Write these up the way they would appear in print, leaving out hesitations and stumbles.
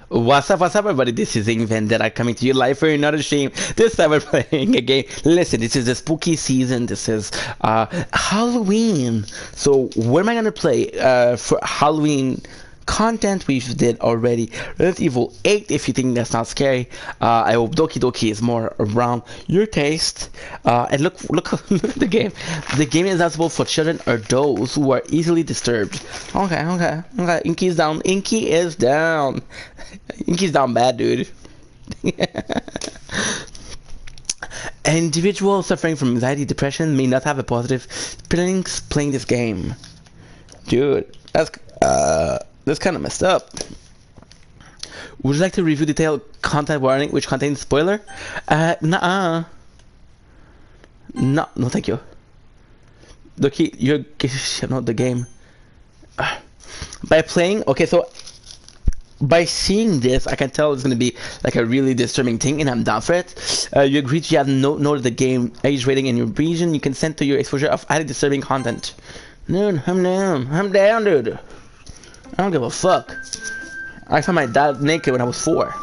What's up, everybody? This is Invent that are coming to you live for another stream. This time we're playing a game. Listen, this is the spooky season. This is Halloween. So, what am I gonna play for Halloween content? We did already Resident Evil 8. If you think that's not scary, I hope Doki Doki is more around your taste. And look at the game. The game is not suitable for children or those who are easily disturbed. Okay. Inky's down. Inky is down. Inky's down bad, dude. Individuals suffering from anxiety, depression may not have a positive feelings playing this game. Dude, that's kind of messed up. Would you like to review detailed content warning which contains spoiler? Nuh-uh. No, thank you. Doki, you're not the game. By playing, okay, so by seeing this, I can tell it's gonna be like a really disturbing thing, and I'm down for it. You agree to have noted the game age rating in your region. You consent to your exposure of highly disturbing content. Dude, I'm down, dude. I don't give a fuck. I found my dad naked when I was 4.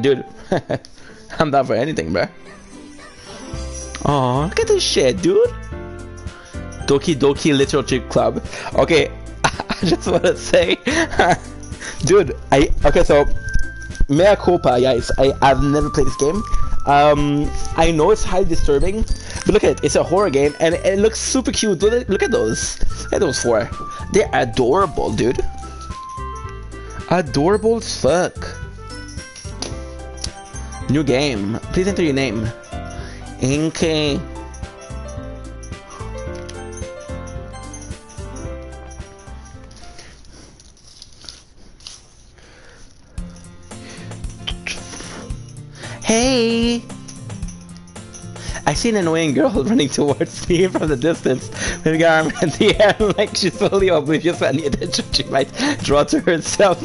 Dude, I'm down for anything, bruh. Oh, look at this shit, dude. Doki Doki Literature Club. Okay, I just wanna say, dude, okay, so mea culpa, guys. I've never played this game. I know it's highly disturbing, but look at it. It's a horror game, and it looks super cute. Look at those. Look at those 4. They're adorable, dude. Adorable as fuck. New game. Please enter your name. Inky. Hey! I see an annoying girl running towards me from the distance with her arm in the air like she's totally oblivious to any attention she might draw to herself.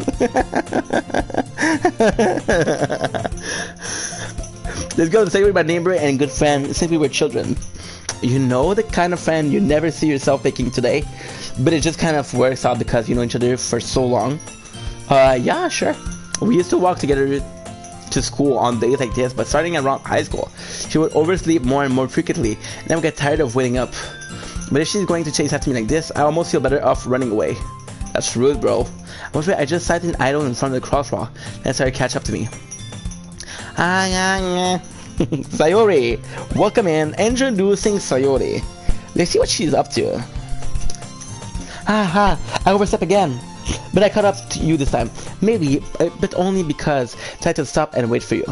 Let's go to say with my neighbor and good friend since we were children. You know the kind of friend you never see yourself making today, but it just kind of works out because you know each other for so long. Yeah, sure. We used to walk together to school on days like this, but starting around high school, she would oversleep more and more frequently, and I would get tired of waiting up. But if she's going to chase after me like this, I almost feel better off running away. That's rude, bro. I just sat in idle in front of the crosswalk, and started to catch up to me. Sayori, welcome in. Introducing Sayori. Let's see what she's up to. I overstepped again. But I caught up to you this time. Maybe, but only because I tried to stop and wait for you.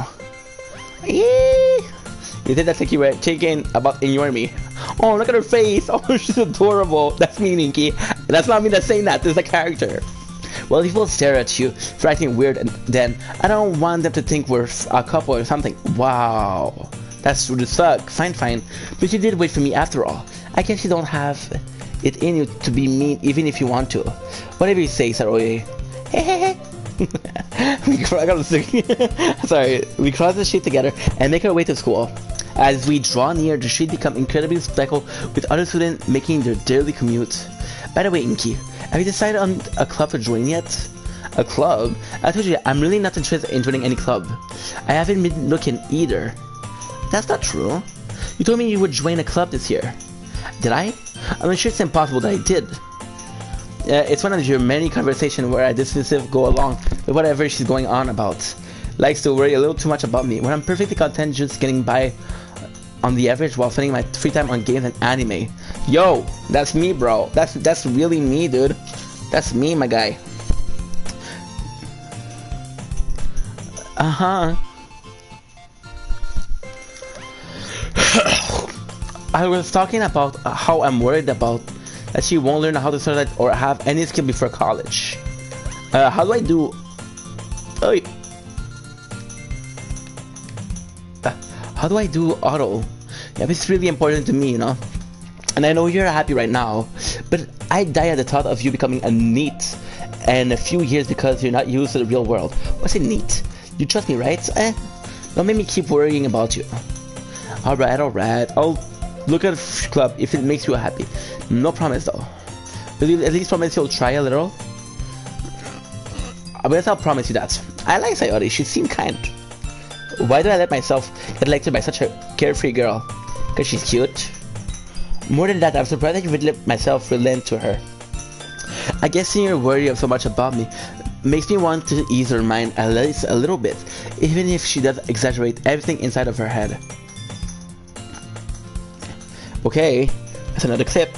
You did that like you were thinking about ignoring me. Oh, look at her face. Oh, she's adorable. That's me, Ninky. That's not me that's saying that. There's a character. Well, people stare at you for acting weird, and then I don't want them to think we're a couple or something. Wow. That's really suck. Fine. But you did wait for me after all. I guess you don't have it in you to be mean even if you want to. Whatever you say, Saroye. Sorry. We cross the street together and make our way to school. As we draw near, the street becomes incredibly speckled with other students making their daily commute. By the way, Inky, have you decided on a club to join yet? A club? I told you, I'm really not interested in joining any club. I haven't been looking either. That's not true. You told me you would join a club this year. Did I? I'm sure it's impossible that I did. It's one of your many conversations where I dismissive go along with whatever she's going on about. Likes to worry a little too much about me, when I'm perfectly content just getting by on the average while spending my free time on games and anime. Yo, that's me, bro. That's really me, dude. That's me, my guy. I was talking about how I'm worried about that she won't learn how to study or have any skill before college. How do I do? How do I do auto? Yeah, it's really important to me, you know. And I know you're happy right now, but I die at the thought of you becoming a NEET in a few years because you're not used to the real world. What's a NEET? You trust me, right? Don't make me keep worrying about you. Alright. I'll look at the club if it makes you happy. No promise though. Will you at least promise you'll try a little? guess I'll promise you that. I like Sayori, she seemed kind. Why do I let myself get elected by such a carefree girl? Because she's cute? More than that, I'm surprised I can let myself relent to her. I guess seeing her worry so much about me makes me want to ease her mind at least a little bit, even if she does exaggerate everything inside of her head. Okay, that's another clip.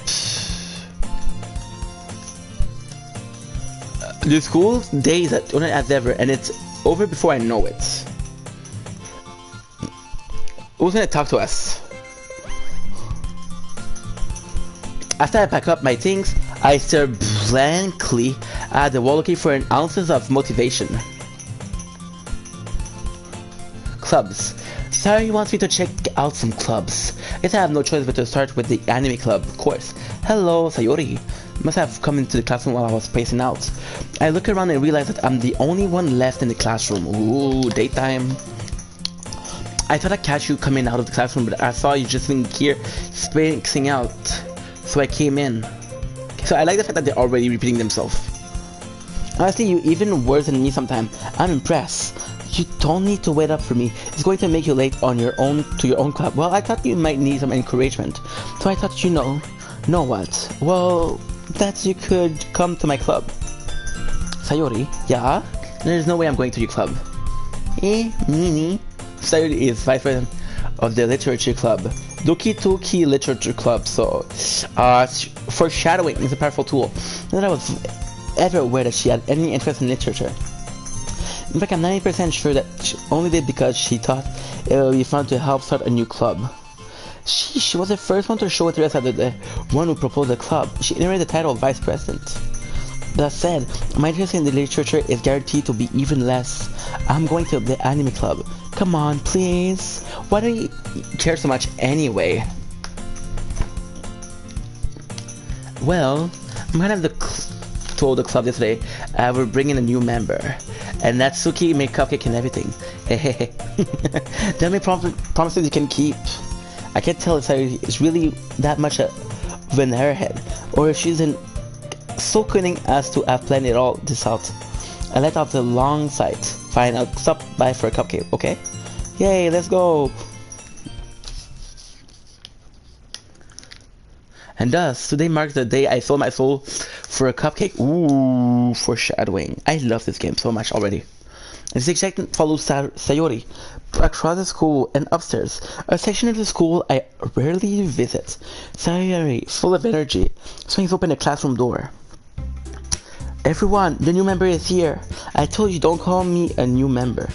The school days are on as ever, and it's over before I know it. Who's gonna talk to us? After I pack up my things, I stare blankly at the wall looking for an ounces of motivation. Clubs. Sayori wants me to check out some clubs. Guess I have no choice but to start with the anime club, of course. Hello, Sayori. Must have come into the classroom while I was spacing out. I look around and realize that I'm the only one left in the classroom. Ooh, daytime. I thought I'd catch you coming out of the classroom, but I saw you just sitting here spacing out. So I came in. So I like the fact that they're already repeating themselves. Honestly, you're even worse than me sometimes. I'm impressed. You don't need to wait up for me. It's going to make you late on your own to your own club. Well, I thought you might need some encouragement. So I thought know what? Well, that you could come to my club. Sayori, yeah? There's no way I'm going to your club. Nini. Sayori is vice president of the literature club. Doki Literature Club, so foreshadowing is a powerful tool. Not that I was ever aware that she had any interest in literature. In fact, I'm 90% sure that she only did because she thought it would be fun to help start a new club. She was the first one to show interest after the one who proposed the club. She inherited the title of vice president. That said, my interest in the literature is guaranteed to be even less. I'm going to the anime club. Come on, please. Why do you care so much anyway? Well, I'm kind of told the club yesterday we're bringing a new member, and Natsuki made cupcake and everything. Tell me promises you can keep. I can't tell if it's really that much of an airhead, or if she's so cunning as to have planned it all this out. I let off the long sight. Fine, I'll stop by for a cupcake, okay? Yay, let's go! And thus, today marks the day I sold my soul for a cupcake. Ooh, foreshadowing. I love this game so much already. And this section follows Sayori across the school and upstairs, a section of the school I rarely visit. Sayori, full of energy, swings open the classroom door. Everyone, the new member is here. I told you don't call me a new member.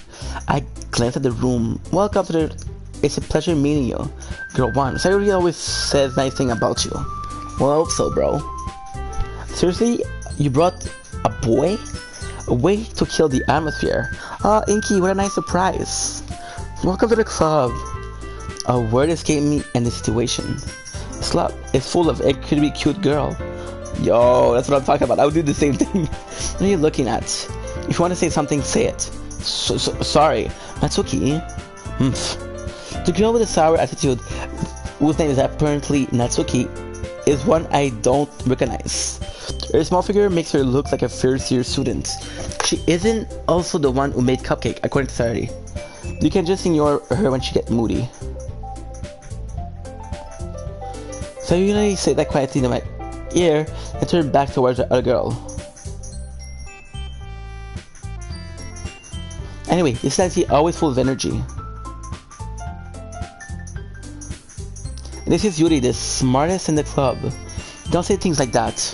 I glanced at the room. Welcome to the... It's a pleasure meeting you. Girl 1. Sayori always says nice thing about you. Well, I hope so, bro. Seriously? You brought a boy? A way to kill the atmosphere. Inky, what a nice surprise. Welcome to the club. A word escaped me and the situation. This club is full of a cute girl. Yo, that's what I'm talking about. I would do the same thing. What are you looking at? If you want to say something, say it. Sorry. Natsuki? The girl with a sour attitude, whose name is apparently Natsuki, is one I don't recognize. Her small figure makes her look like a first-year student. She isn't also the one who made cupcake, according to Sayori. You can just ignore her when she gets moody. Sayori said that quietly in my ear and turned back towards the other girl. Anyway, this Nancy always full of energy. This is Yuri, the smartest in the club. Don't say things like that.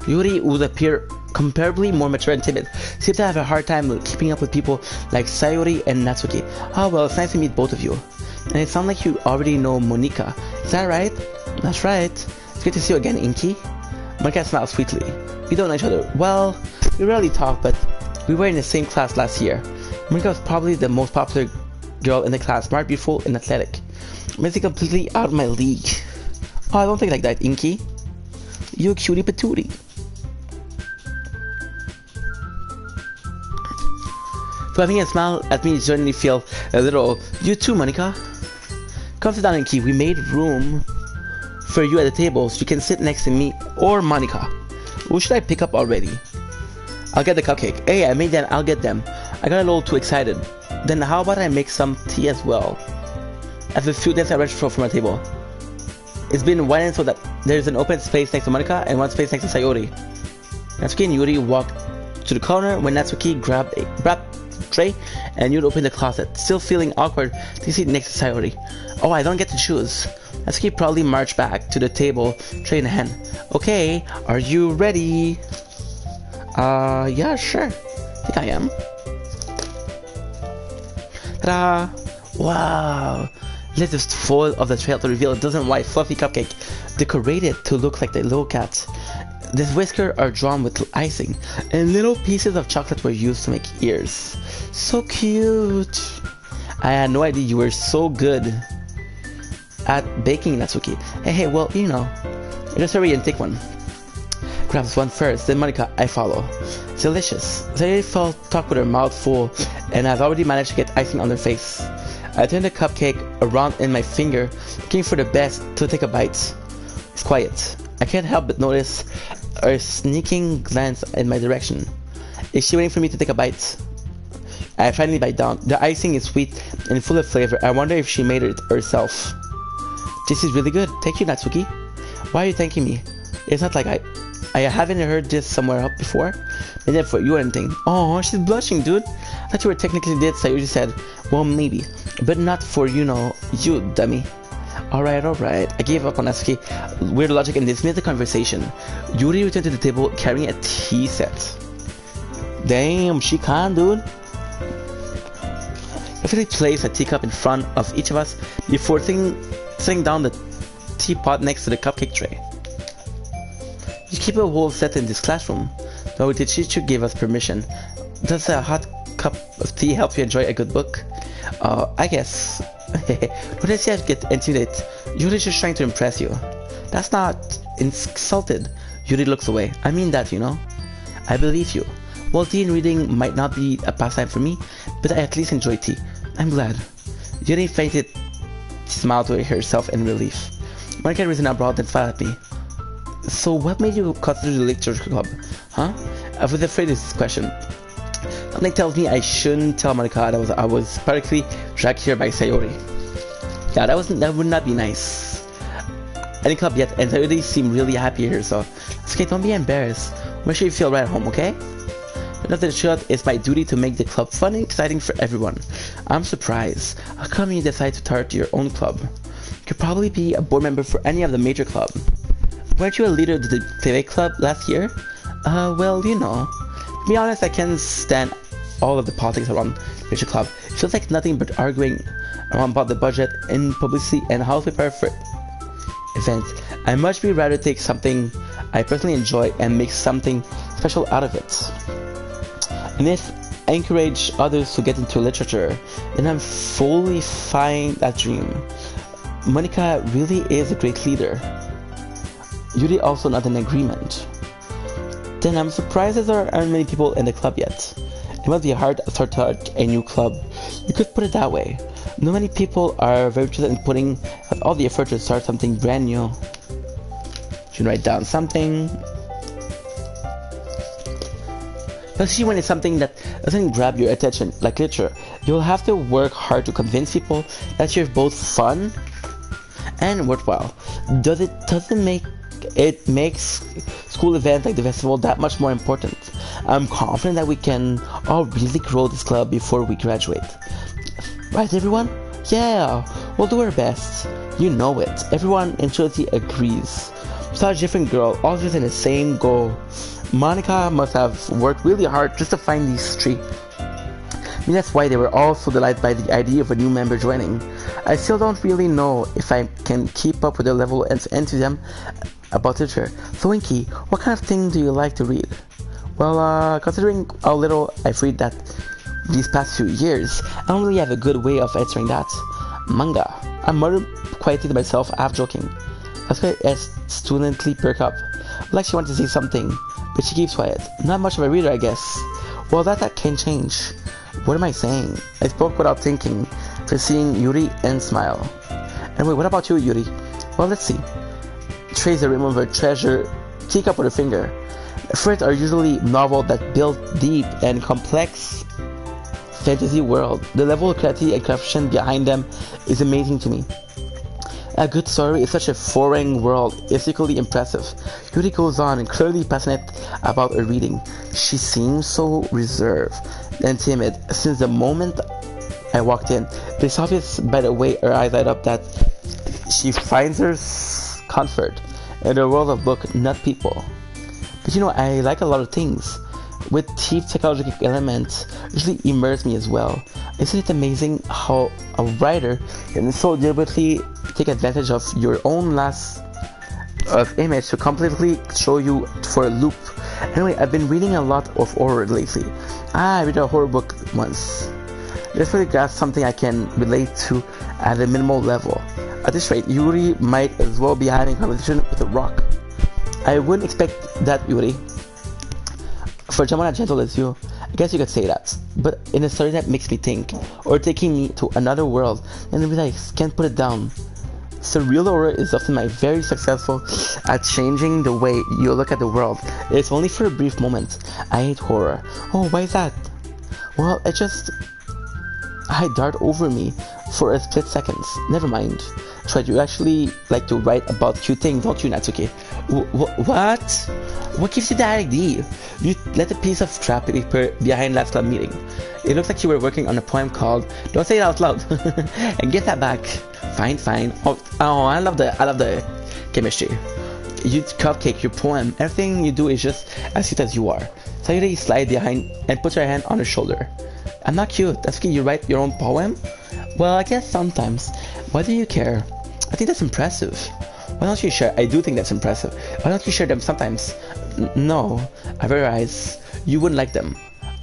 Yuri would appear comparably more mature and timid. Seems to have a hard time keeping up with people like Sayori and Natsuki. Oh well, it's nice to meet both of you. And it sounds like you already know Monika. Is that right? That's right. It's good to see you again, Inky. Monika smiled sweetly. We don't know each other. Well, we rarely talk, but we were in the same class last year. Monika was probably the most popular girl in the class, smart, beautiful, and athletic. Makes it completely out of my league. Oh, I don't think like that, Inky. You cutie patootie. Flapping and smile at me certainly feel a little. You too, Monika. Come sit down, Inky. We made room for you at the table so you can sit next to me or Monika. Who should I pick up already? I'll get the cupcake. Hey, I made them. I'll get them. I got a little too excited. Then how about I make some tea as well? I have a few things I reached for my table. It's been widened so that there's an open space next to Monica and one space next to Sayori. Natsuki and Yuri walked to the corner when Natsuki grabbed a tray and Yuri opened the closet. Still feeling awkward to sit next to Sayori. Oh, I don't get to choose. Natsuki proudly marched back to the table, tray in hand. Okay, are you ready? Yeah, sure. I think I am. Ta-da! Wow! Lift the foil of the tray to reveal a dozen white fluffy cupcake, decorated to look like the little cats. The whiskers are drawn with icing, and little pieces of chocolate were used to make ears. So cute! I had no idea you were so good at baking, Natsuki. Hey, well, you know, just hurry and take one. Grabs one first, then Monica, I follow. Delicious. Sayori felt talk with her mouth full, and I've already managed to get icing on her face. I turned the cupcake around in my finger, looking for the best to take a bite. It's quiet. I can't help but notice her sneaking glance in my direction. Is she waiting for me to take a bite? I finally bite down. The icing is sweet and full of flavor. I wonder if she made it herself. This is really good. Thank you, Natsuki. Why are you thanking me? It's not like I haven't heard this somewhere else before. Maybe for you or anything. Oh, she's blushing, dude. I thought you were technically dead, Sayori said. Well, maybe. But not for, you know, you, dummy. Alright. I gave up on Natsuki. Weird logic and dismissed the conversation. Yuri returned to the table carrying a tea set. Damn, she can, dude. Carefully placed a teacup in front of each of us before setting down the teapot next to the cupcake tray. You keep a whole set in this classroom. No, the teacher gave us permission. Does a hot cup of tea help you enjoy a good book? I guess. Don't let you get intimidated. Yuri's just trying to impress you. That's not insulted. Yuri looks away. I mean that, you know. I believe you. Well, tea and reading might not be a pastime for me, but I at least enjoy tea. I'm glad. Yuri fainted, smiled to herself in relief. Monica reasoned abroad and smiled at me. So what made you consider the literature club? Huh? I was afraid of this question. Something tells me I shouldn't tell Monica that I was practically dragged here by Sayori. Yeah, that would not be nice. Any club yet, and Sayori seemed really happy here, so it's okay, don't be embarrassed. Make sure you feel right at home, okay? But after the shot, it's my duty to make the club fun and exciting for everyone. I'm surprised. How come you decide to start your own club? You could probably be a board member for any of the major clubs. Weren't you a leader of the debate club last year? Well, you know. To be honest, I can't stand all of the politics around the major club. It feels like nothing but arguing around about the budget and publicity and how to prepare for events. I'd much be rather take something I personally enjoy and make something special out of it. And if I encourage others to get into literature, then I'm fully fine that dream. Monica really is a great leader. Yuri also not in agreement. Then I'm surprised there aren't many people in the club yet. It must be hard to start a new club. You could put it that way. Not many people are very interested in putting all the effort to start something brand new. You should write down something. Especially when it's something that doesn't grab your attention, like literature. You'll have to work hard to convince people that you're both fun and worthwhile. It makes school events like the festival that much more important. I'm confident that we can all really grow this club before we graduate. Right, everyone? Yeah, we'll do our best. You know it. Everyone in Trinity agrees. Besides a different girl, all just in the same goal. Monica must have worked really hard just to find these three. I mean, that's why they were all so delighted by the idea of a new member joining. I still don't really know if I can keep up with their level and enthusiasm about literature. So Winky, what kind of thing do you like to read? Well, considering how little I've read that these past few years, I don't really have a good way of answering that. Manga. I muttered quietly to myself, half joking. That's why I studently perk up. Like she wanted to say something, but she keeps quiet. Not much of a reader, I guess. Well, that can change. What am I saying? I spoke without thinking, just seeing Yuri and smile. Anyway, what about you, Yuri? Well, let's see. Trace the rim of her treasure teacup with her finger. First are usually novels that build deep and complex fantasy world. The level of creativity and craftsmanship behind them is amazing to me. A good story is such a foreign world. It's equally impressive. Yuri goes on and clearly passionate about her reading. She seems so reserved and timid since the moment I walked in. But it's obvious by the way her eyes light up that she finds her comfort in the world of book, not people. But I like a lot of things. With deep psychological elements usually immerse me as well. Isn't it amazing how a writer can so deliberately take advantage of your own loss of image to completely show you for a loop? Anyway, I've been reading a lot of horror lately. I read a horror book once. This really grasps something I can relate to at a minimal level. At this rate, Yuri might as well be having a conversation with a rock. I wouldn't expect that, Yuri. For someone as gentle as you, I guess you could say that. But in a story that makes me think, or taking me to another world, and I realize can't put it down. Surreal horror is often very successful at changing the way you look at the world. It's only for a brief moment. I hate horror. Oh, why is that? Well, it just dart over me for a split seconds. Never mind. Try you actually like to write about cute things, don't you, Natsuki? What? What gives you that idea? You let a piece of scrap paper behind last club meeting. It looks like you were working on a poem called "Don't Say It Out Loud" and get that back. Fine. Oh, I love the chemistry. You cupcake your poem. Everything you do is just as cute as you are. Sayuri slide behind and put her hand on her shoulder. I'm not cute. That's okay. You write your own poem? Well, I guess sometimes. Why do you care? I think that's impressive. Why don't you share? I do think that's impressive. Why don't you share them sometimes? No, I realize you wouldn't like them.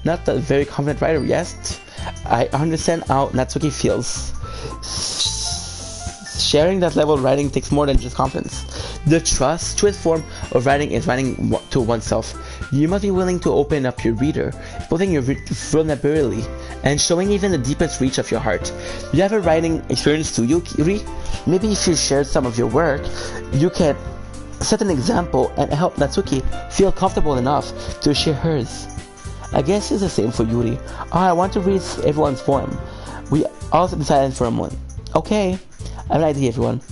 Not a very confident writer, yes? I understand how Natsuki feels. Sharing that level of writing takes more than just confidence. The truest form of writing is writing to oneself. You must be willing to open up your reader, putting your vulnerability, and showing even the deepest reach of your heart. You have a writing experience too, Yuri? Maybe if you shared some of your work, you can set an example and help Natsuki feel comfortable enough to share hers. I guess it's the same for Yuri. Oh, I want to read everyone's poem. We all sit in silence for a moment. Okay, I have an idea, everyone.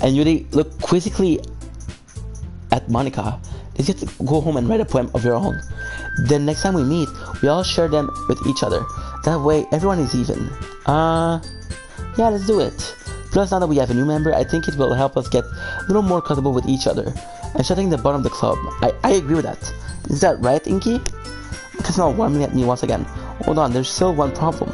And Yuri looked quizzically at Monica. Did you have to go home and write a poem of your own? Then next time we meet, we all share them with each other. That way, everyone is even. Yeah, let's do it. Plus, now that we have a new member, I think it will help us get a little more comfortable with each other and shutting the bottom of the club. I agree with that. Is that right, Inky? Because now warming at me once again. Hold on, there's still one problem.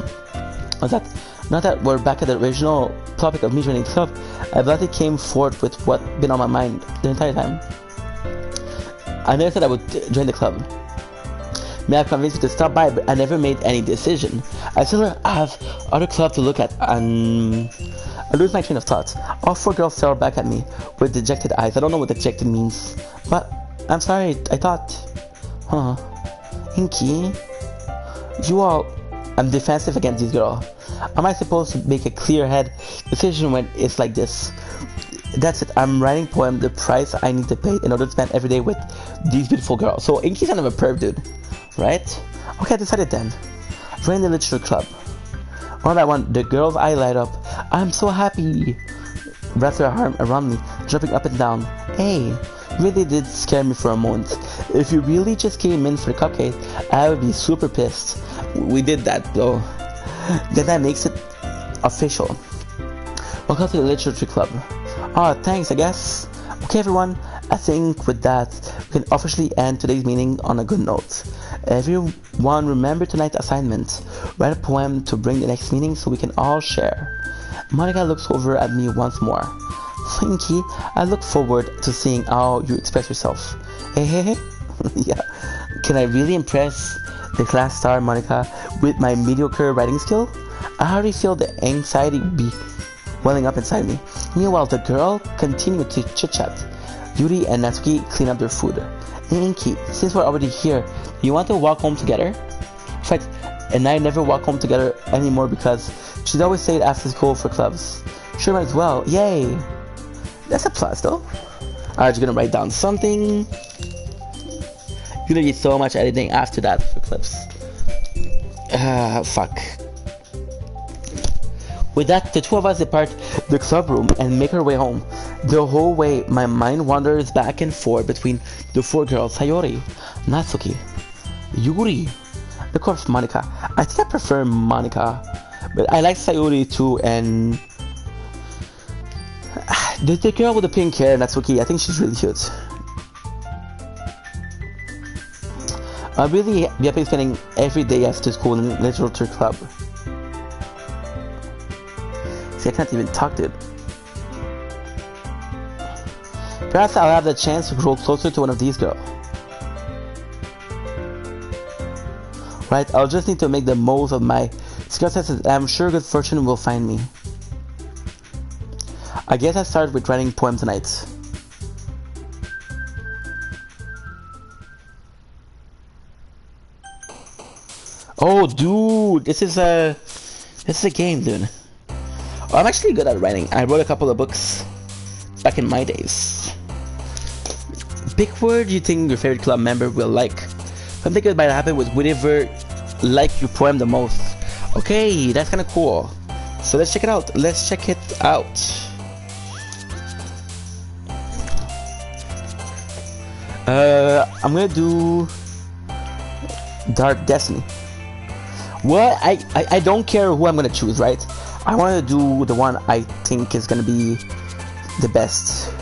Now that we're back at the original topic of me joining the club, I gladly came forth with what's been on my mind the entire time. I never said I would join the club. May have convinced me to stop by, but I never made any decision. I still have other clubs to look at, and I lose my train of thought. All four girls stare back at me with dejected eyes. I don't know what dejected means, but I'm sorry, I thought. Inky, I'm defensive against this girl. Am I supposed to make a clear-head decision when it's like this? That's it, I'm writing a poem, the price I need to pay in order to spend every day with these beautiful girls. So Inky's kind of a perv dude, right? Okay, I decided then. Join the literature club. One by one, the girls' eye light up. I'm so happy. Wraps her arm around me, jumping up and down. Hey, really did scare me for a moment. If you really just came in for the cupcake, I would be super pissed. We did that though. Then that makes it official. Welcome to the literature club. Thanks, I guess. Okay, everyone, I think with that, we can officially end today's meeting on a good note. Everyone, remember tonight's assignment. Write a poem to bring the next meeting so we can all share. Monica looks over at me once more. Inky, I look forward to seeing how you express yourself. Hey. Yeah. Can I really impress the class star Monica with my mediocre writing skill? I already feel the anxiety be welling up inside me. Meanwhile, the girl continued to chit-chat. Yuri and Natsuki clean up their food. Hey Inky, since we're already here, you want to walk home together? In fact, and I never walk home together anymore because she'd always say it after school for clubs. Sure, might as well. Yay! That's a plus though. Alright, you're gonna write down something. gonna be so much editing after that for clips. Fuck. With that, the two of us depart the club room and make our way home. The whole way, my mind wanders back and forth between the four girls: Sayori, Natsuki, Yuri, and of course Monika. I think I prefer Monika, but I like Sayori too, and the girl with the pink hair, Natsuki, I think she's really cute. I'll really be happy spending every day after school in the literature club. See, I can't even talk to it. Perhaps I'll have the chance to grow closer to one of these girls. Right, I'll just need to make the most of my success, and I'm sure good fortune will find me. I guess I start with writing poems tonight. Oh, dude, this is a game, dude. Oh, I'm actually good at writing. I wrote a couple of books back in my days. Big word you think your favorite club member will like. Something that might happen with whatever like your poem the most. Okay, that's kind of cool. So let's check it out. Let's check it out. I'm gonna do Dark Destiny. What? I don't care who I'm gonna choose, right? I want to do the one I think is gonna be the best.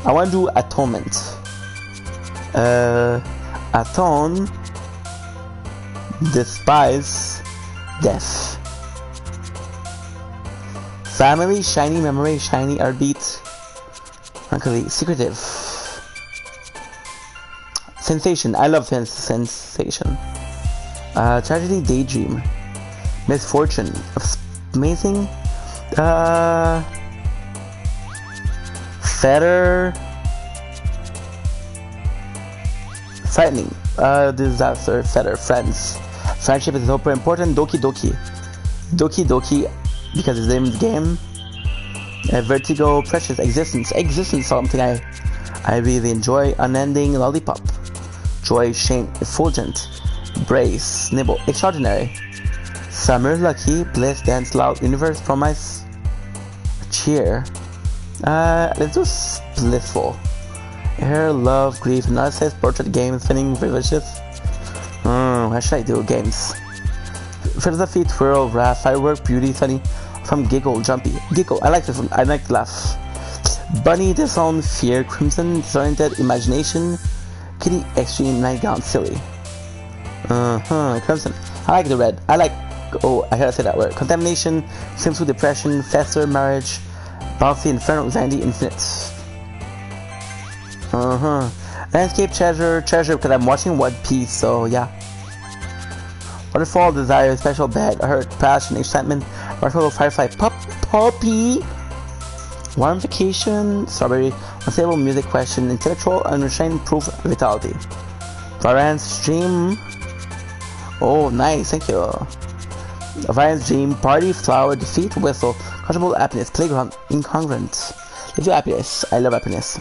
I want to do Atonement. Atone, despise, death. Family, shiny memory, shiny heartbeat. Frankly, secretive. Sensation, I love sensation. Tragedy, daydream. Misfortune, amazing. Fetter. Frightening. Disaster, fetter, friends. Friendship is super important. Doki doki. Doki doki, because it's in the game. Vertigo, precious, existence. Existence, something I really enjoy. Unending, lollipop. Joy, shame, effulgent. Brace, nibble, extraordinary. Summer, lucky, bliss, dance, loud, universe, promise, cheer. Let's do blissful. Hair, love, grief, analysis, portrait, game, spinning, vicious. What should I do? Games. Philosophy, twirl, wrath, firework, beauty, sunny. From giggle, jumpy. Giggle, I like this one. I like to laugh. Bunny, disown, fear, crimson, disoriented, imagination. Kitty, extreme, nightgown, silly. Crimson. I like the red. I like. Oh, I gotta say that word. Contamination, sinful depression, fester, marriage, bouncy, inferno, anxiety, infinite. Landscape, treasure, because I'm watching One Piece, so yeah. Waterfall, desire, special bed, hurt, passion, excitement, marshmallow, firefly, puppy, warm vacation, strawberry, unstable music, question, intellectual, unrestrained, proof, vitality. Variance, dream. Oh, nice, thank you. Variance, dream, party, flower, defeat, whistle, comfortable, happiness, playground, incongruent. Let's do happiness. I love happiness.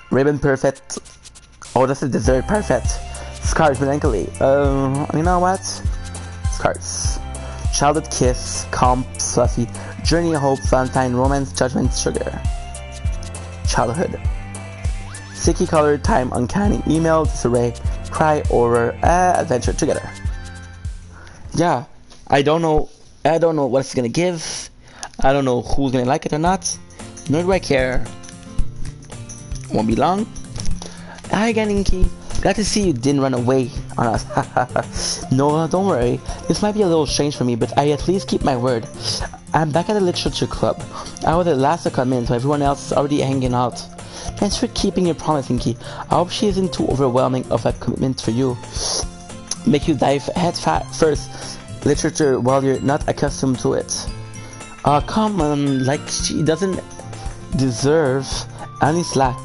Ribbon, perfect. Oh, that's a dessert, perfect. Scars, melancholy. You know what? Scars. Childhood kiss, comp, fluffy, journey, hope, valentine, romance, judgment, sugar. Childhood. Sticky color, time, uncanny, email, disarray, cry, horror, adventure, together. Yeah, I don't know what it's gonna give. I don't know who's gonna like it or not. Nor do I care. Won't be long. Hi again, Inky. Glad to see you didn't run away on us. No, don't worry. This might be a little strange for me, but I at least keep my word. I'm back at the literature club. I was the last to come in, so everyone else is already hanging out. Thanks for keeping your promise, Inky. I hope she isn't too overwhelming of a commitment for you. Make you dive head first literature while you're not accustomed to it. Come on, like she doesn't deserve any slack.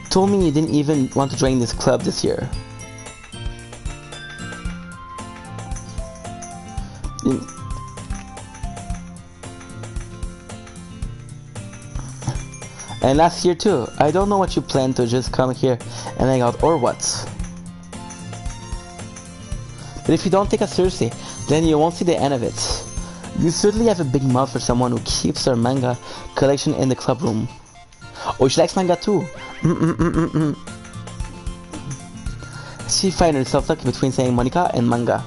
Told me you didn't even want to join this club this year. And last year too. I don't know what you plan to just come here and hang out or what. But if you don't take us seriously, then you won't see the end of it. You certainly have a big mouth for someone who keeps her manga collection in the club room. Oh, she likes manga too. She finds herself stuck between saying Monica and manga.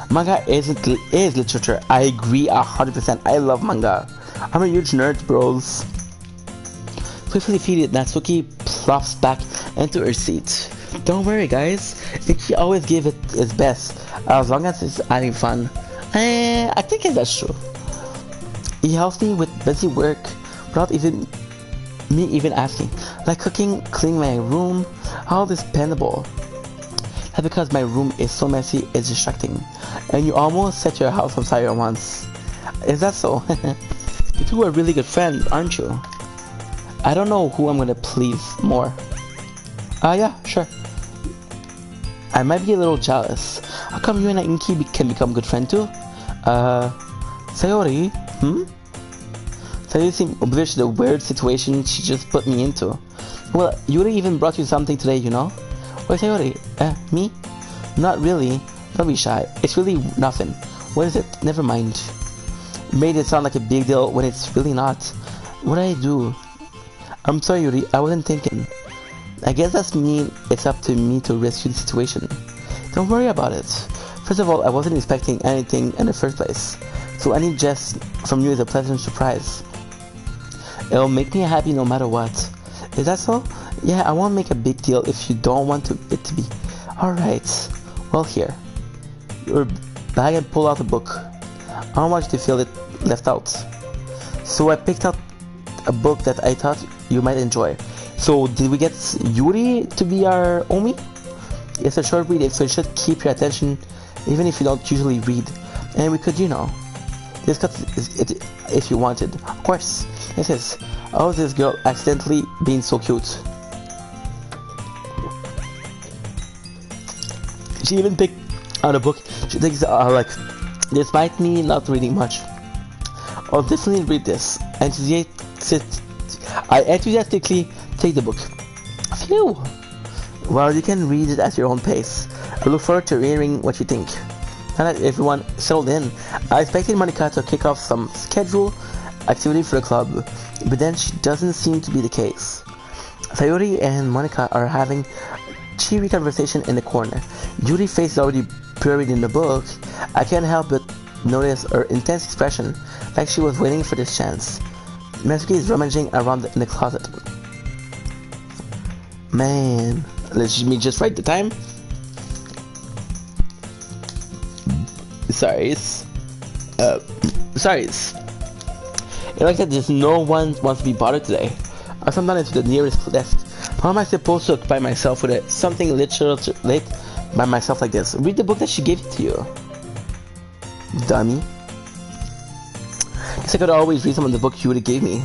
Manga is literature. I agree 100%. I love manga. I'm a huge nerd, bros. Quickly defeated, Natsuki plops back into her seat. Don't worry, guys. Ichi always give it his best, as long as it's having fun. I think that's true. He helps me with busy work without me even asking. Like cooking, cleaning my room, all dependable. That's because my room is so messy, it's distracting. And you almost set your house on fire once. Is that so? You two are really good friends, aren't you? I don't know who I'm gonna please more. Yeah, sure. I might be a little jealous. How come you and Inky can become good friends too? Sayori? Sayori seemed oblivious to the weird situation she just put me into. Well, Yuri even brought you something today, you know? Wait, Sayori? Me? Not really. Don't be shy. It's really nothing. What is it? Never mind. Made it sound like a big deal when it's really not. What did I do? I'm sorry, Yuri. I wasn't thinking. I guess that's mean it's up to me to rescue the situation. Don't worry about it. First of all, I wasn't expecting anything in the first place. So any jest from you is a pleasant surprise. It'll make me happy no matter what. Is that so? Yeah, I won't make a big deal if you don't want it to be. Alright. Well, here. Your bag and pull out a book. I don't want you to feel it left out. So I picked out a book that I thought you might enjoy. So did we get Yuri to be our Omi? It's a short read, so it should keep your attention even if you don't usually read. And we could, you know, discuss it if you wanted. Of course. It is. Oh, this girl accidentally being so cute. She even picked out a book she thinks like, despite me not reading much. I'll definitely read this. I enthusiastically take the book. Phew! Well, you can read it at your own pace. I look forward to hearing what you think. Now that everyone settled in, I expected Monica to kick off some scheduled activity for the club, but then she doesn't seem to be the case. Sayori and Monica are having cheery conversation in the corner. Yuri's face is already buried in the book. I can't help but notice her intense expression, like she was waiting for this chance. Natsuki is rummaging around in the closet. Man, let me just write the time. Sorry. It looks like there's no one wants to be bothered today. I come down into the nearest desk. How am I supposed to occupy myself with something literal late by myself like this? Read the book that she gave to you. Dummy. Guess I could always read some of the book you would have gave me.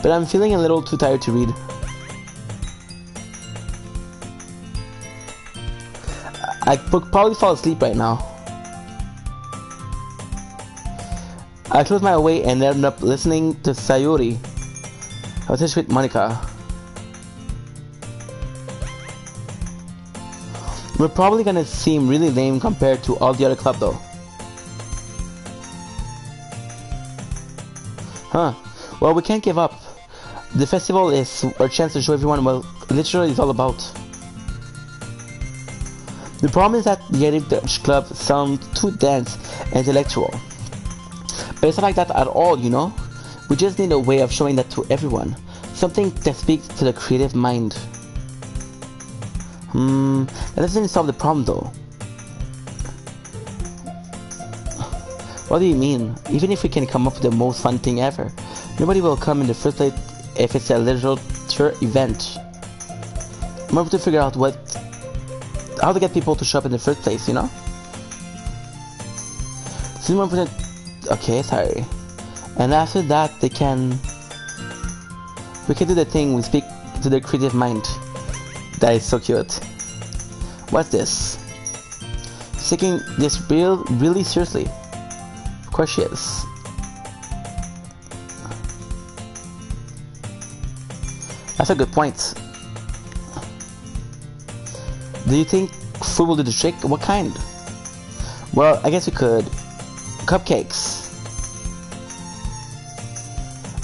But I'm feeling a little too tired to read. I could probably fall asleep right now. I closed my way and ended up listening to Sayori. I was with Monica. We're probably gonna seem really lame compared to all the other club though. Huh. Well, we can't give up. The festival is our chance to show everyone what literature is all about. The problem is that the Native Dutch club sounds too dense and intellectual. But it's not like that at all, you know? We just need a way of showing that to everyone. Something that speaks to the creative mind. That doesn't solve the problem though. What do you mean? Even if we can come up with the most fun thing ever, nobody will come in the first place if it's a literature event. I'm able to figure out how to get people to show up in the first place, you know? So more important. Okay, sorry. And after that, we can do the thing. We speak to the creative mind. That is so cute. What's this? Taking this really seriously. Of course she is. That's a good point. Do you think food will do the trick? What kind? Well, I guess we could. Cupcakes.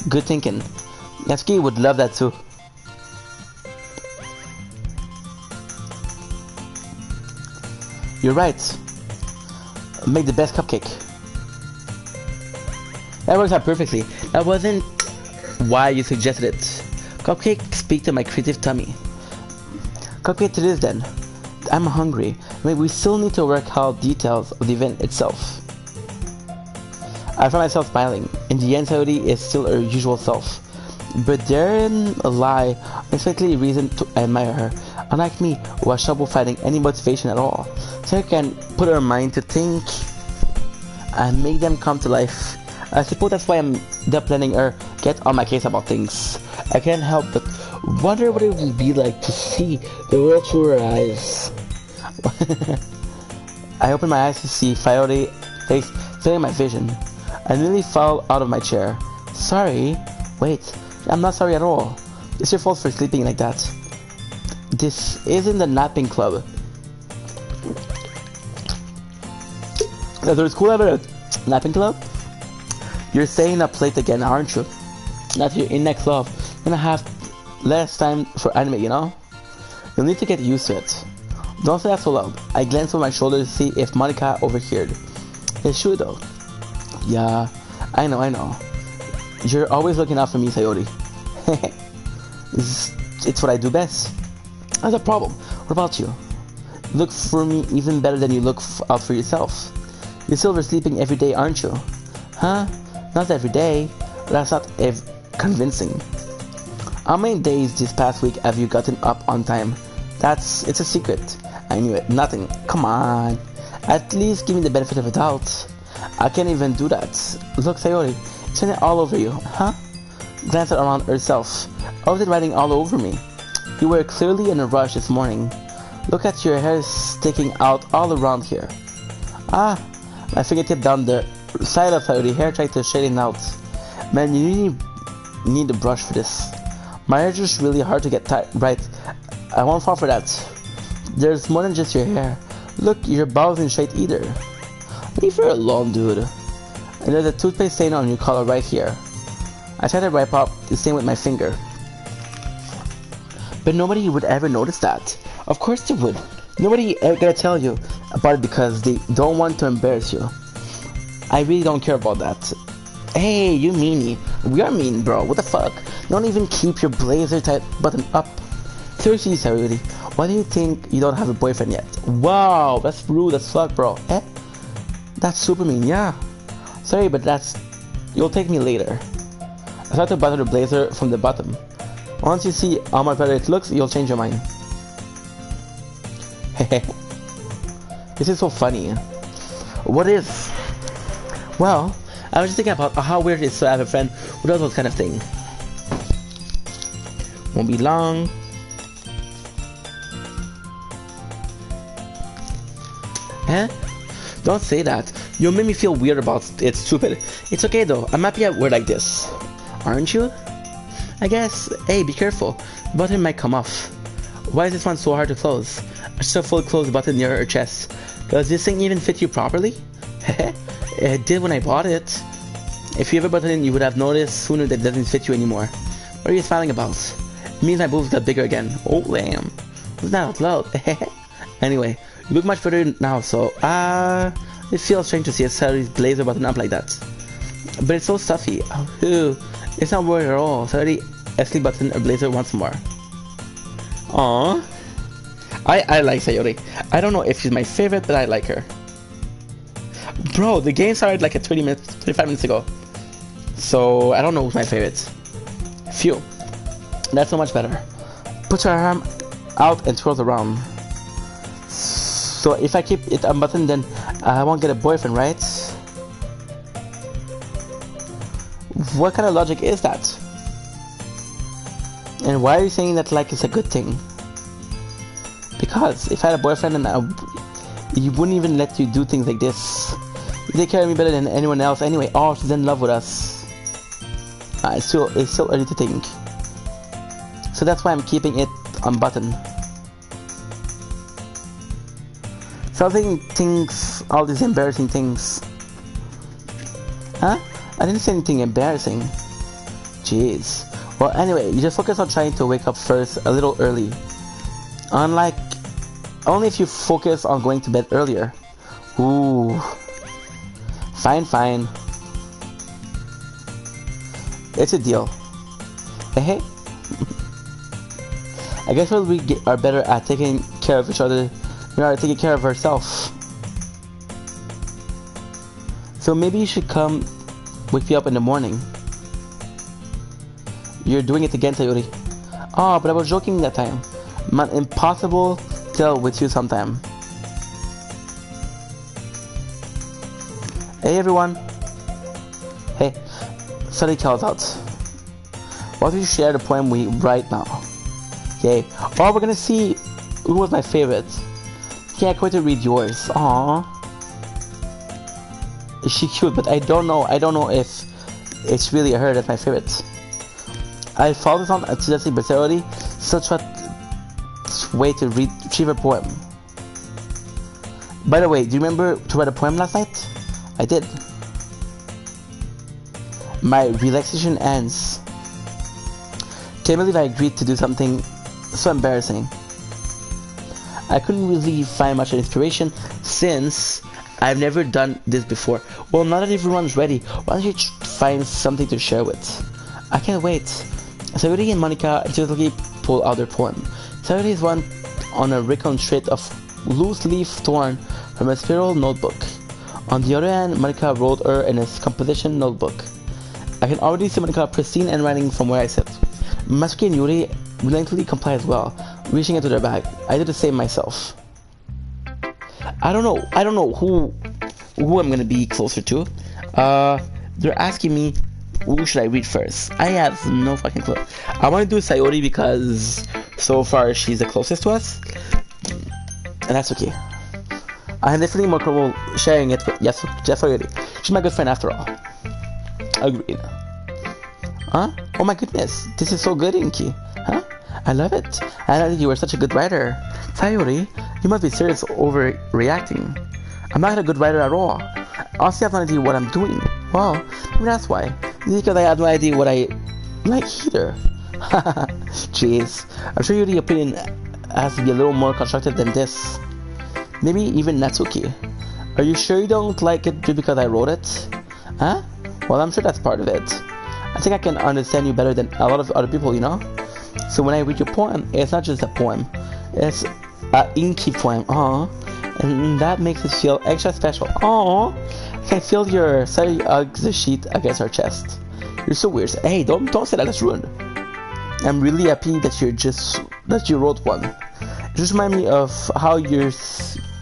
Good thinking. Natsuki would love that too. You're right. Make the best cupcake. That works out perfectly. That wasn't why you suggested it. Cupcake speak to my creative tummy. Cupcake it is then. I'm hungry. Maybe we still need to work out details of the event itself. I found myself smiling. In the end, Sayori is still her usual self. But therein a lie, unexpectedly reason to admire her. Unlike me, who has trouble finding any motivation at all. Sayori can put her mind to think and make them come to life. I suppose that's why I'm letting her get on my case about things. I can't help but wonder what it would be like to see the world through her eyes. I opened my eyes to see Sayori's face filling my vision. I nearly fell out of my chair. Sorry? Wait, I'm not sorry at all. It's your fault for sleeping like that. This isn't the napping club. There's school at a napping club? You're staying up late again, aren't you? Now that you're in that club, you're gonna have less time for anime, you know? You'll need to get used to it. Don't say that so loud. I glanced over my shoulder to see if Monica overheard. It's true though. Yeah, I know. You're always looking out for me, Sayori. It's what I do best. That's a problem. What about you? You look for me even better than you look out for yourself. You're still oversleeping every day, aren't you? Huh? Not every day. That's not convincing. How many days this past week have you gotten up on time? It's a secret. I knew it. Nothing. Come on. At least give me the benefit of the doubt. I can't even do that. Look, Sayori, it's raining all over you. Huh? Glanced around herself. I was riding all over me. You were clearly in a rush this morning. Look at your hair sticking out all around here. Ah, my fingertip down the side of Sayori's hair tried to straighten out. Man, you really need a brush for this. My hair is just really hard to get right. I won't fall for that. There's more than just your hair. Look, your bow isn't straight either. Leave her alone, dude. And there's a toothpaste stain on your collar right here. I tried to wipe out the stain with my finger. But nobody would ever notice that. Of course they would. Nobody ever gonna tell you about it because they don't want to embarrass you. I really don't care about that. Hey, you meanie. We are mean, bro. What the fuck? You don't even keep your blazer tight button up. Seriously, Sayori, why do you think you don't have a boyfriend yet? Wow, that's rude as fuck, bro. Eh? That's super mean, yeah. Sorry, but you'll take me later. I tried to button the blazer from the bottom. Once you see how much better it looks, you'll change your mind. This is so funny. What is? Well, I was just thinking about how weird it is to have a friend who does those kind of thing. Won't be long. Huh? Don't say that. You made me feel weird about it, stupid. It's okay though. I'm happy we're like this. Aren't you? I guess. Hey, be careful. The button might come off. Why is this one so hard to close? Just a full close button near her chest. Does this thing even fit you properly? It did when I bought it. If you ever button it, you would have noticed sooner that it doesn't fit you anymore. What are you smiling about? It means my boobs got bigger again. Oh damn. Was that out loud? Anyway, you look much better now, so it feels strange to see a Sayori's blazer button up like that. But it's so stuffy. Oh, it's not worried at all. Sayori actually buttoned her blazer once more. Aww. I like Sayori. I don't know if she's my favorite, but I like her. Bro, the game started like 25 minutes ago. So I don't know who's my favorite. Phew. That's so much better. Put your arm out and twirls around. So if I keep it unbuttoned, then I won't get a boyfriend, right? What kind of logic is that? And why are you saying that like it's a good thing? Because if I had a boyfriend, then he wouldn't even let you do things like this. You take care of me better than anyone else anyway. Oh, she's in love with us. It's still early to think. So that's why I'm keeping it unbuttoned. So I think things, all these embarrassing things. Huh? I didn't say anything embarrassing. Jeez. Well, anyway, you just focus on trying to wake up first a little early. Unlike, only if you focus on going to bed earlier. Ooh. Fine, fine. It's a deal. Hey. I guess we are better at taking care of each other. We are taking care of ourselves. So maybe you should come wake me up in the morning. You're doing it again, Sayori. Oh, but I was joking that time. Man, impossible till with you sometime. Hey everyone. Hey, Sunny calls out. Why don't you share the poem we write now? Yay. Oh, we're gonna see who was my favorite. Can't wait to read yours. Aww. Is she cute? But I don't know if it's really her that's my favorite. I followed this on suggesting Berserity, such a way to retrieve a poem. By the way, do you remember to write a poem last night? I did. My relaxation ends. Can't believe I agreed to do something so embarrassing. I couldn't really find much inspiration since I've never done this before. Well, now that everyone's ready, why don't you find something to share with? I can't wait. Sayori and Monica intuitively pull out their poem. Sayori is one on a recon straight of loose leaf torn from a spiral notebook. On the other hand, Monica wrote her in a composition notebook. I can already see Monica pristine and writing from where I sit. Masuki and Yuri reluctantly comply as well, reaching into their bag. I did the same myself. I don't know who I'm gonna be closer to. They're asking me who should I read first. I have no fucking clue. I want to do Sayori because so far she's the closest to us, and that's okay. I'm definitely more comfortable sharing it with Sayori. She's my good friend after all. Agreed. Huh? Oh my goodness, this is so good, Inky. Huh? I love it. I know that you were such a good writer. Sayori, you must be serious overreacting. I'm not a good writer at all. Honestly, I have no idea what I'm doing. Well, maybe that's why. Because I have no idea what I like either. Jeez. I'm sure your opinion has to be a little more constructive than this. Maybe even Natsuki. Are you sure you don't like it just because I wrote it? Huh? Well, I'm sure that's part of it. I think I can understand you better than a lot of other people, you know? So when I read your poem, it's not just a poem. It's an inky poem. Aww. And that makes it feel extra special. Aww. I can feel your sorry hugs the sheet against our chest. You're so weird. Hey, don't say that. That's ruined. I'm really happy that you wrote one. It just reminds me of how you're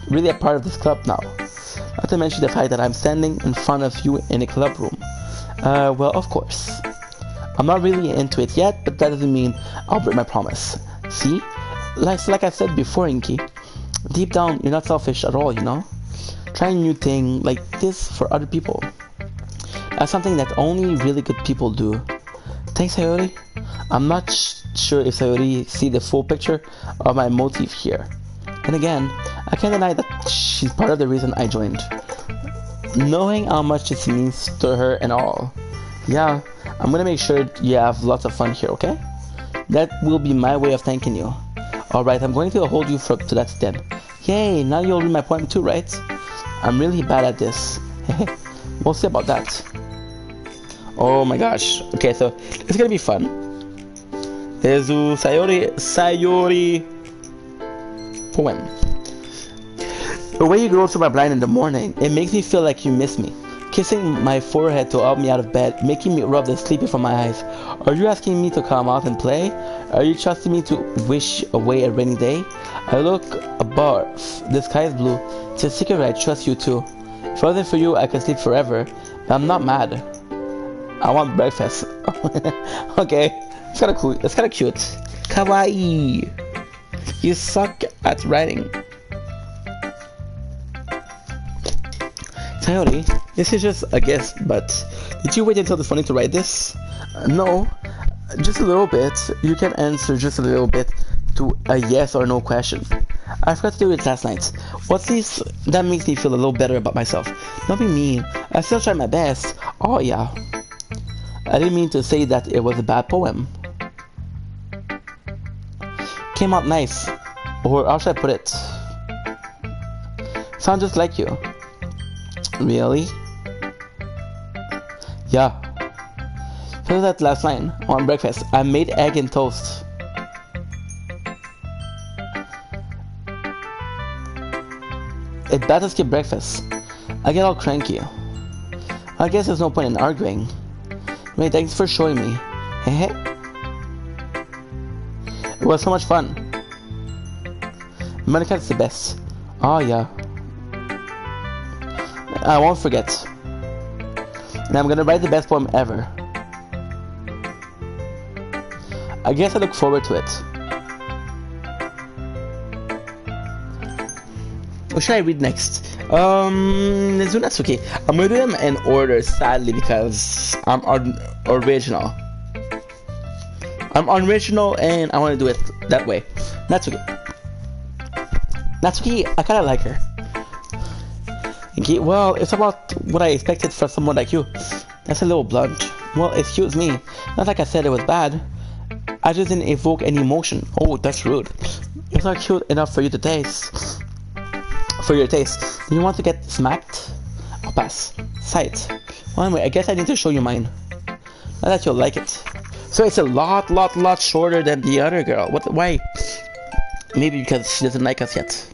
really a part of this club now. Not to mention the fact that I'm standing in front of you in a club room. Well, of course. I'm not really into it yet, but that doesn't mean I'll break my promise. See? Like I said before, Inky. Deep down, you're not selfish at all, you know? Trying new thing like this for other people. That's something that only really good people do. Thanks, Sayori. I'm not sure if Sayori see the full picture of my motive here. And again, I can't deny that she's part of the reason I joined. Knowing how much this means to her and all. Yeah, I'm gonna make sure you have lots of fun here, okay? That will be my way of thanking you. Alright, I'm going to hold you to that step. Yay, now you'll read my poem too, right? I'm really bad at this. We'll see about that. Oh my gosh. Okay, so it's gonna be fun. Ezu Sayori poem. The way you go through my blind in the morning, it makes me feel like you miss me. Kissing my forehead to help me out of bed, making me rub the sleepy from my eyes. Are you asking me to come out and play? Are you trusting me to wish away a rainy day? I look above, the sky is blue. It's a secret I trust you too. If it wasn't for you, I could sleep forever. But I'm not mad. I want breakfast. Okay, it's kinda cool. It's kinda cute. Kawaii. You suck at writing. Sayori, this is just a guess, but did you wait until this morning to write this? No, just a little bit. You can answer just a little bit to a yes or no question. I forgot to do it last night. What's this? That makes me feel a little better about myself. Don't be mean. I still tried my best. Oh yeah. I didn't mean to say that it was a bad poem. Came out nice. Or how should I put it? Sound just like you. Really? Yeah. Finish that last line on breakfast. I made egg and toast. It's bad to skip breakfast. I get all cranky. I guess there's no point in arguing. Hey, thanks for showing me. Hey. It was so much fun. Monica is the best. Oh yeah. I won't forget. And I'm gonna write the best poem ever. I guess I look forward to it. What should I read next? Let's do Natsuki. I'm gonna do them in order, sadly, because I'm original. I'm original and I want to do it that way. Natsuki. Natsuki, I kinda like her. Okay, well, it's about what I expected from someone like you. That's a little blunt. Well, excuse me. Not like I said it was bad. I just didn't evoke any emotion. Oh, that's rude. It's not cute enough for you to taste. For your taste. Do you want to get smacked? I'll pass. Sight. Well, anyway, I guess I need to show you mine. Not that you'll like it. So it's a lot shorter than the other girl. What? Why? Maybe because she doesn't like us yet.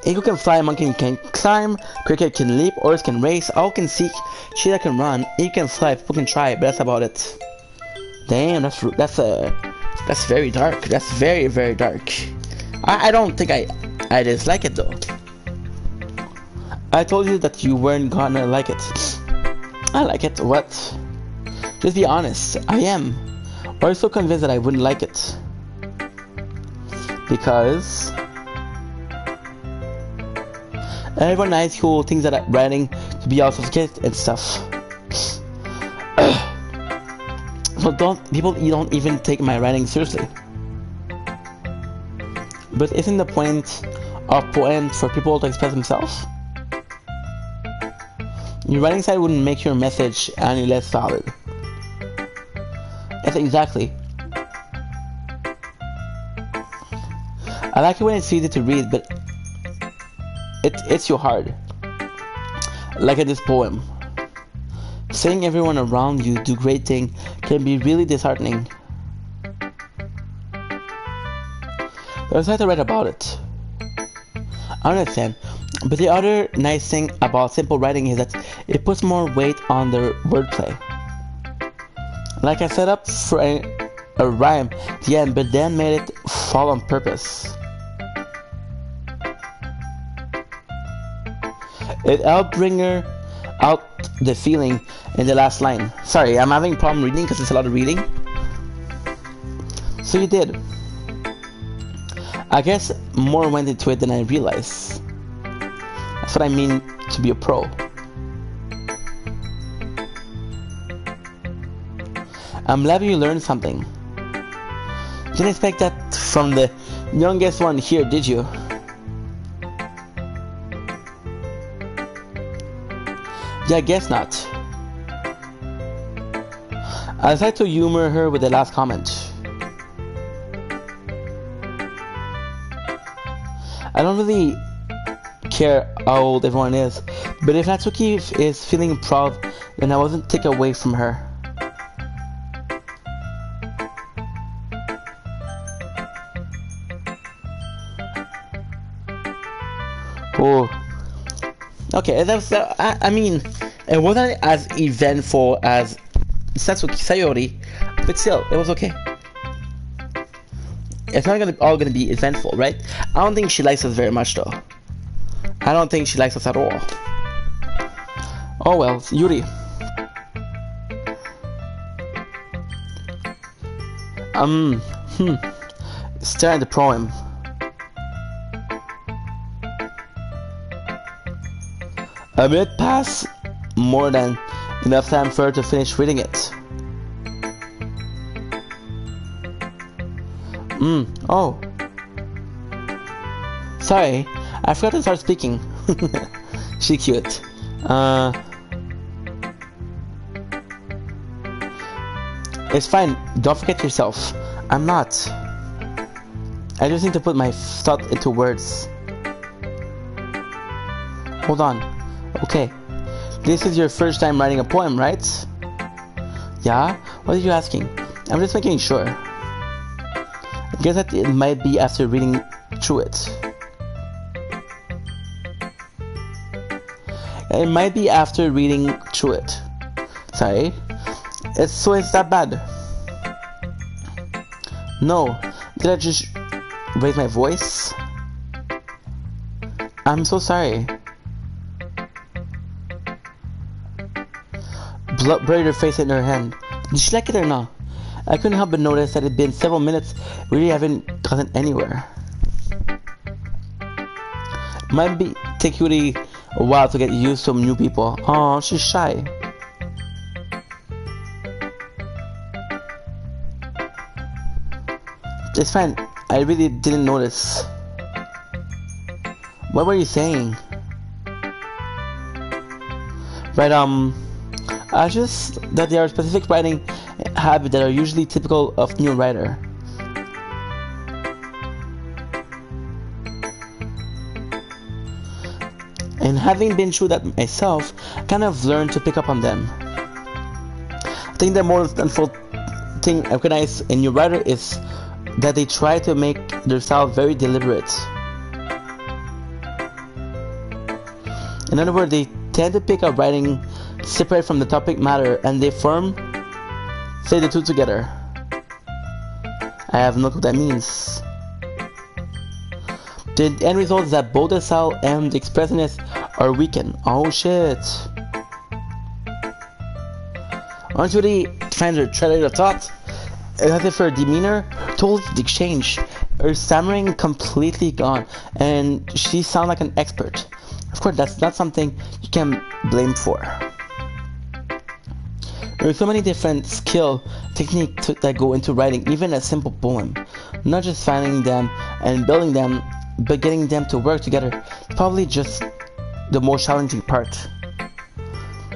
Eagle can fly, monkey can climb, cricket can leap, horse can race, owl can seek, cheetah can run, eagle can fly, people can try, but that's about it. Damn, that's very dark. That's very dark. I don't think I dislike it though. I told you that you weren't gonna like it. I like it. What? Just be honest. I am. Or are you so convinced that I wouldn't like it? Because everyone in high school thinks that I'm writing to be out of kid and stuff. So you don't even take my writing seriously. But isn't the point of poems for people to express themselves? Your writing side wouldn't make your message any less valid. Yes, exactly. I like it when it's easy to read, but it's you hard. Like in this poem. Seeing everyone around you do great things can be really disheartening. There's nothing to write about it. I understand, but the other nice thing about simple writing is that it puts more weight on the wordplay. Like I set up for a rhyme at the end, but then made it fall on purpose. It helped bring her out the feeling in the last line. Sorry, I'm having a problem reading because it's a lot of reading. So you did. I guess more went into it than I realized. That's what I mean to be a pro. I'm glad you learned something. Didn't expect that from the youngest one here, did you? Yeah, I guess not. I decided to humor her with the last comment. I don't really care how old everyone is, but if Natsuki is feeling proud, then I wasn't take away from her. Oh, okay. That was. I mean, it wasn't as eventful as Satsuki Sayori, but still, it was okay. It's not all gonna be eventful, right? I don't think she likes us very much, though. I don't think she likes us at all. Oh well, Yuri. Stare at the poem. A minute passed, more than enough time for her to finish reading it. Oh. Sorry, I forgot to start speaking. She cute. It's fine, don't forget yourself. I'm not. I just need to put my thought into words. Hold on. Okay. This is your first time writing a poem, right? Yeah? What are you asking? I'm just making sure. I guess that it might be after reading through it. It might be after reading through it. Sorry. It's that bad. No. Did I just raise my voice? I'm so sorry. Blood buried her face in her hand. Did she like it or not? I couldn't help but notice that it had been several minutes. We really haven't gotten anywhere. Might be take really a while to get used to new people. Oh, she's shy. It's fine. I really didn't notice. What were you saying? Right, I just that there are specific writing habits that are usually typical of new writer. And having been through that myself, I kind of learned to pick up on them. I think the more thankful thing I recognize in new writer is that they try to make their style very deliberate. In other words, they tend to pick up writing separate from the topic matter and they say the two together. I have no clue what that means. The end result is that both the style and the expressiveness are weakened. Oh shit. Aren't you really trying to tread a thought? As if her demeanor told the exchange. Her stammering completely gone, and she sounded like an expert. Of course, that's not something you can blame for. There are so many different techniques that go into writing even a simple poem. Not just finding them and building them, but getting them to work together. Probably just the most challenging part.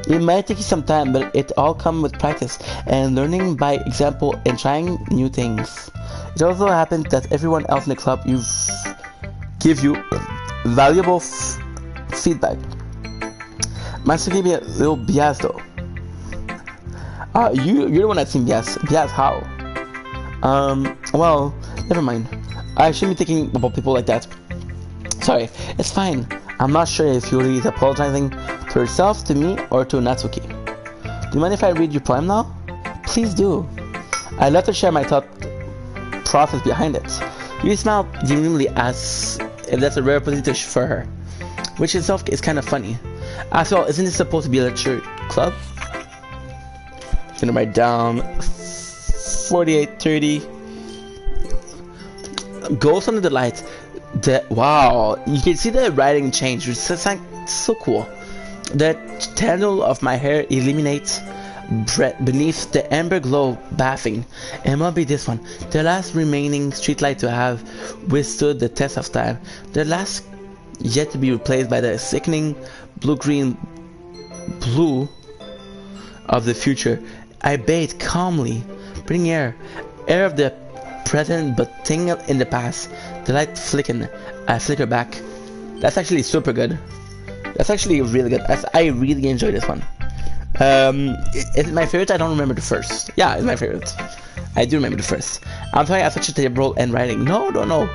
It might take you some time, but it all comes with practice and learning by example and trying new things. It also happens that everyone else in the club give you valuable feedback. Master gave me a little bias though. You're the one that's seen bias. Bias how? Well, never mind. I shouldn't be thinking about people like that. Sorry, it's fine. I'm not sure if Yuri is apologizing to herself, to me, or to Natsuki. Do you mind if I read your poem now? Please do. I'd love to share my thought process behind it. You smile genuinely as if that's a rare opportunity for her, which itself is kind of funny. After all, isn't this supposed to be a lecture club? I'm gonna write down 4830. Ghost under the light. Wow, you can see the writing change. It's so cool. The tangle of my hair illuminates beneath the amber glow bathing. It must be this one, the last remaining streetlight to have withstood the test of time. The last yet to be replaced by the sickening blue-green blue of the future. I bathe calmly, breathing air of the present but tingle in the past. The light flicking, I flicker back. That's actually super good. That's actually really good. I really enjoy this one. Is it my favorite? I don't remember the first. Yeah, it's my favorite. I do remember the first. I'm sorry I have such a terrible end writing. No.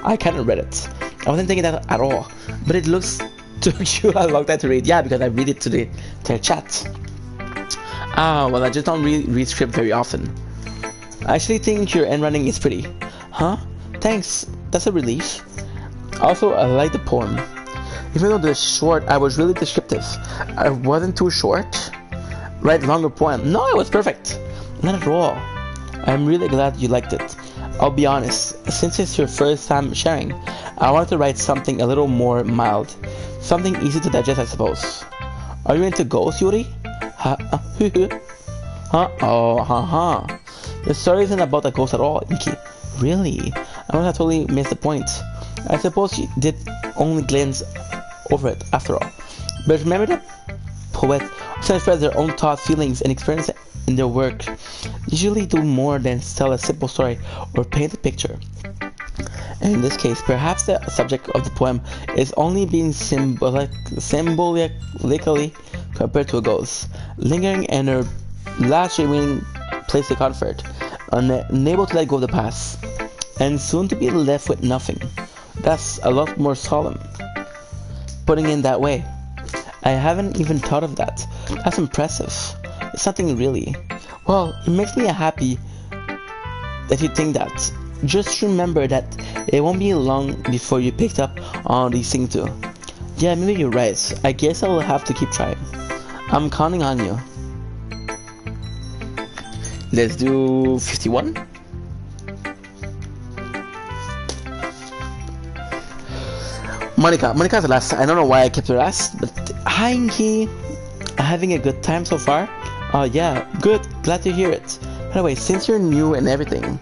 I kind of read it. I wasn't thinking that at all. But it took you a long time to read. Yeah, because I read it to the chat. Well, I just don't read script very often. I actually think your end writing is pretty. Huh? Thanks. That's a relief. Also, I like the poem. Even though they're short, I was really descriptive. I wasn't too short. Write longer poem. No, it was perfect. Not at all. I'm really glad you liked it. I'll be honest, since it's your first time sharing, I want to write something a little more mild. Something easy to digest, I suppose. Are you into ghosts, Yuri? Huh? Huh? Oh, haha. The story isn't about a ghost at all, Inky. Really? I must have totally missed the point. I suppose you did only glance over it, after all. But remember that poets often express their own thoughts, feelings, and experiences in their work. Usually do more than tell a simple story or paint a picture. And in this case, perhaps the subject of the poem is only being symbolically compared to a ghost, lingering in her last remaining place of comfort, unable to let go of the past, and soon to be left with nothing. That's a lot more solemn, putting it that way. I haven't even thought of that. That's impressive. It's nothing really. Well, it makes me happy that you think that. Just remember that it won't be long before you picked up on these things too. Yeah, maybe you're right. I guess I'll have to keep trying. I'm counting on you. Let's do 51. Monica's the last. I don't know why I kept her last, but hi, Inky. Having a good time so far? Yeah, good. Glad to hear it. By the way, since you're new and everything,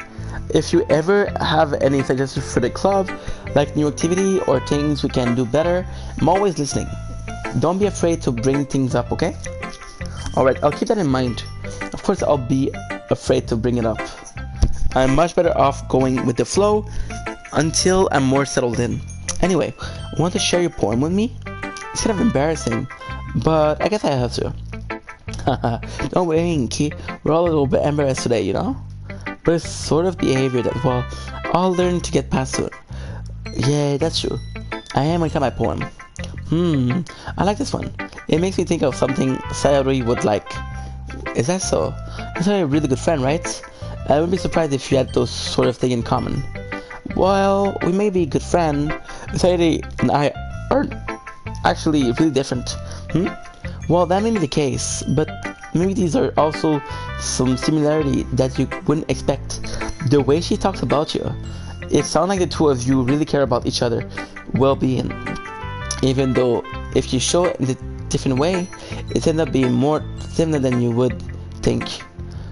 if you ever have any suggestions for the club, like new activity or things we can do better, I'm always listening. Don't be afraid to bring things up, okay? Alright, I'll keep that in mind. Of course, I'll be afraid to bring it up. I'm much better off going with the flow until I'm more settled in. Anyway, want to share your poem with me? It's kind of embarrassing, but I guess I have to. Don't worry, Inky. We're all a little bit embarrassed today, you know? But it's sort of behavior that, well, I'll learn to get past soon. Yeah, that's true. I am gonna cut my poem. I like this one. It makes me think of something Sayori would like. Is that so? You're a really good friend, right? I wouldn't be surprised if you had those sort of thing in common. Well, we may be a good friend. Sayori and I are actually really different. Well, that may be the case, but maybe these are also some similarity that you wouldn't expect. The way she talks about you, it sounds like the two of you really care about each other well-being. Even though if you show it in a different way, it ends up being more similar than you would think.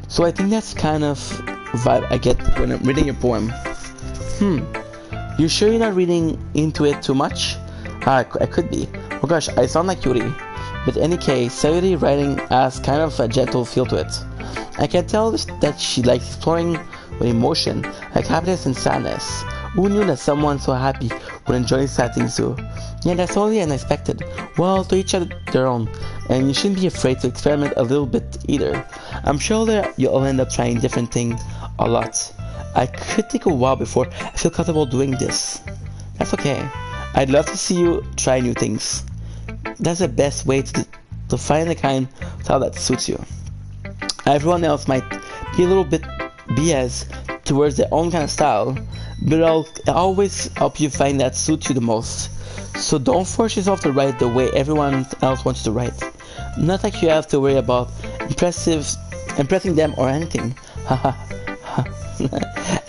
So I think that's kind of vibe I get when I'm reading your poem. You sure you're not reading into it too much? I could be. Oh gosh, I sound like Yuri. But in any case, Sayori writing has kind of a gentle feel to it. I can tell that she likes exploring with emotion, like happiness and sadness. Who knew that someone so happy would enjoy sad things too? Yeah, that's totally unexpected. Well, to each other their own, and you shouldn't be afraid to experiment a little bit either. I'm sure that you'll end up trying different things a lot. I could take a while before I feel comfortable doing this. That's okay. I'd love to see you try new things. That's the best way to find the kind of style that suits you. Everyone else might be a little bit biased towards their own kind of style, but I'll always help you find that suits you the most. So don't force yourself to write the way everyone else wants you to write. Not like you have to worry about impressing them or anything. Haha.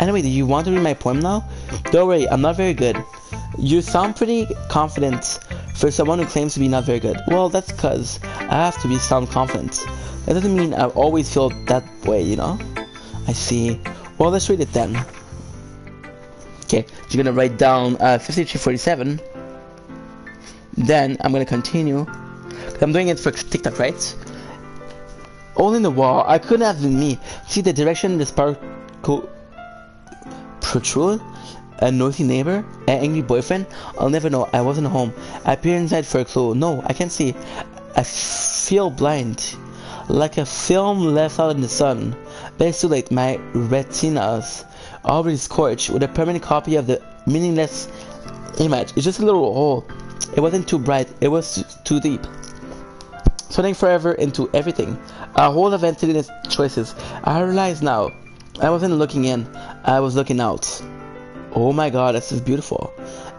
Anyway, do you want to read my poem now? Don't worry, I'm not very good. You sound pretty confident for someone who claims to be not very good. Well, that's cause I have to sound confident. That doesn't mean I always feel that way, you know? I see. Well, let's read it then. Okay, you're gonna write down 5347. Then I'm gonna continue. I'm doing it for TikTok, right? All in the wall. I couldn't have been me. See the direction the spark protrude? A noisy neighbor? An angry boyfriend? I'll never know. I wasn't home. I peer inside for a clue. No, I can't see. I feel blind. Like a film left out in the sun. But it's too late. My retina's already scorched with a permanent copy of the meaningless image. It's just a little hole. It wasn't too bright. It was too deep. Sweating forever into everything. A whole of emptiness choices. I realize now. I wasn't looking in. I was looking out. Oh my god, this is beautiful.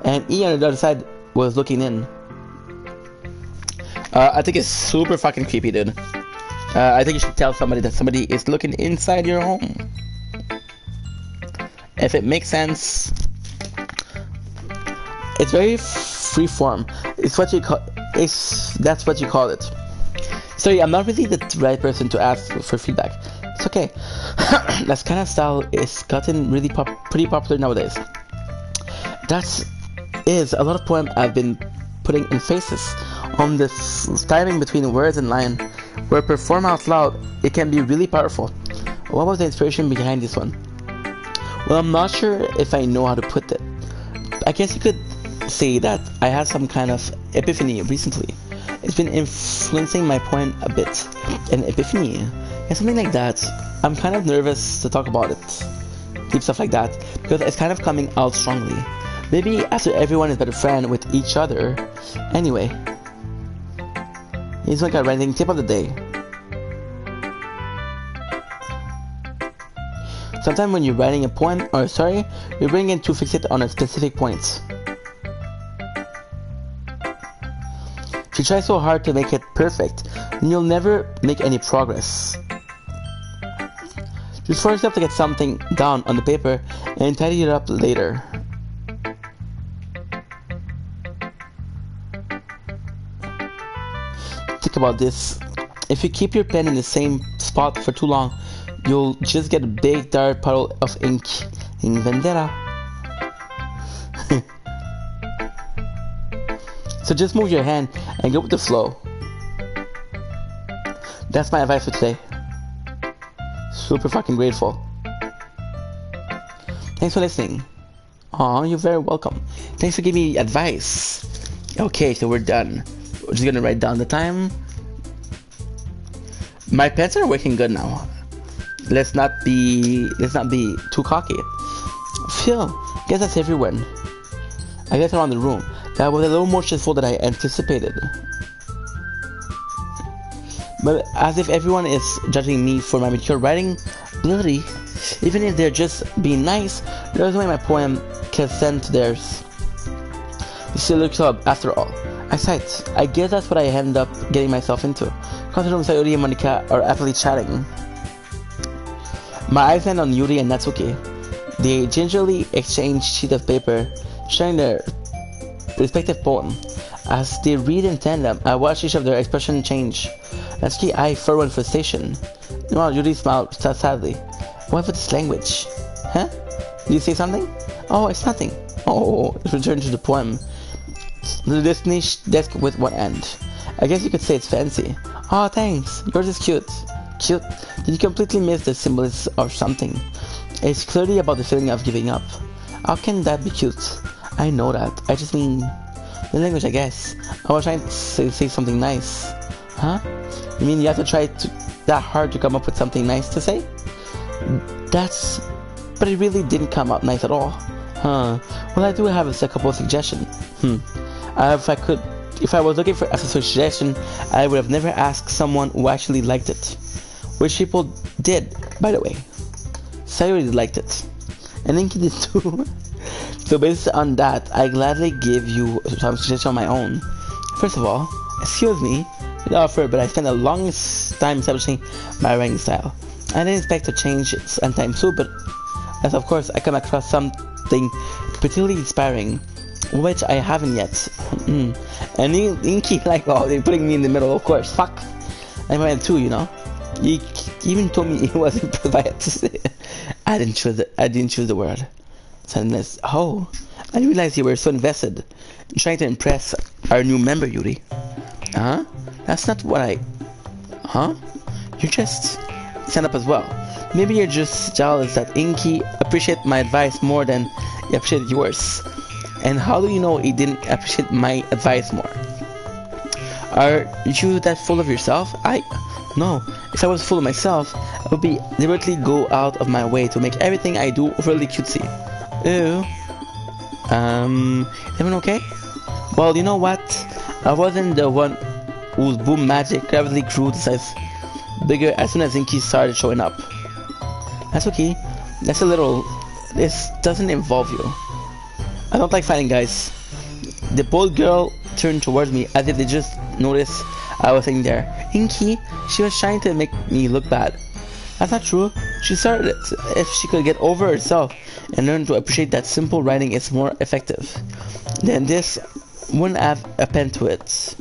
And E on the other side was looking in. I think it's super fucking creepy, dude. I think you should tell somebody that somebody is looking inside your home. If it makes sense. It's very free form. It's what you call. That's what you call it. Sorry, I'm not really the right person to ask for feedback. It's okay. That kind of style is gotten really pretty popular nowadays. That is a lot of poems I've been putting emphasis on this timing between words and line. Where perform out loud, it can be really powerful. What was the inspiration behind this one? Well, I'm not sure if I know how to put it. I guess you could say that I had some kind of epiphany recently. It's been influencing my poem a bit. An epiphany, and something like that. I'm kind of nervous to talk about it. Deep stuff like that, because it's kind of coming out strongly. Maybe after everyone is better friend with each other. Anyway, here's like a writing tip of the day. Sometimes when you're writing a poem or a story, you're bringing to fixate on a specific point. If you try so hard to make it perfect, then you'll never make any progress. Just force yourself to get something down on the paper and tidy it up later. Think about this. If you keep your pen in the same spot for too long, you'll just get a big dark puddle of ink in vendetta. So just move your hand and go with the flow. That's my advice for today. Super fucking grateful. Thanks for listening. Aw, you're very welcome. Thanks for giving me advice. Okay, so we're done. We're just gonna write down the time. My pens are working good now. Let's not be too cocky. Phil, guess that's everyone. I guess around the room. That was a little more stressful than I anticipated. But as if everyone is judging me for my mature writing ability, even if they're just being nice, there's no way my poem can send to theirs. The Sailor Club, after all. I guess that's what I end up getting myself into. Considering Sayuri and Monika are happily chatting. My eyes land on Yuri and Natsuki. They gingerly exchange sheets of paper, sharing their respective poem. As they read in tandem, I watch each of their expression change. Natsuki eyed furrow and frustration. Meanwhile, Yuri smiled sadly. What with this language? Huh? Did you say something? Oh, it's nothing. Oh, return to the poem. The desk with one end. I guess you could say it's fancy. Oh, thanks. Yours is cute. Cute? Did you completely miss the symbolism or something? It's clearly about the feeling of giving up. How can that be cute? I know that. I just mean the language, I guess. I was trying to say something nice. Huh? You mean you have to try that hard to come up with something nice to say? But it really didn't come out nice at all. Huh. Well, I do have a couple of suggestions. If I was looking for a suggestion, I would have never asked someone who actually liked it. Which people did, by the way. Sayuri liked it. And Inky did too. So based on that, I gladly give you some suggestions on my own. First of all, excuse me, the offer, but I spent the longest time establishing my writing style. I didn't expect to change it anytime soon, but as of course I come across something particularly inspiring, which I haven't yet. And Inky like, oh, they're putting me in the middle, of course. Fuck. I went too, you know. You even told me it wasn't provided. I didn't choose the word. Sadness. Oh, I didn't realize you were so invested in trying to impress our new member, Yuri. Huh? That's not what I... Huh? You just stand up as well. Maybe you're just jealous that Inky appreciated my advice more than he appreciated yours. And how do you know he didn't appreciate my advice more? Are you that full of yourself? No. If I was full of myself, I would be deliberately go out of my way to make everything I do really cutesy. Ew. Everyone okay? Well, you know what? I wasn't the one whose boom magic gradually grew to size bigger as soon as Inky started showing up. That's okay. That's a little... This doesn't involve you. I don't like fighting, guys. The bold girl turned towards me as if they just noticed I was sitting there. Inky, she was trying to make me look bad. That's not true. She started it. If she could get over herself and learn to appreciate that simple writing is more effective, then this wouldn't have a pen to it.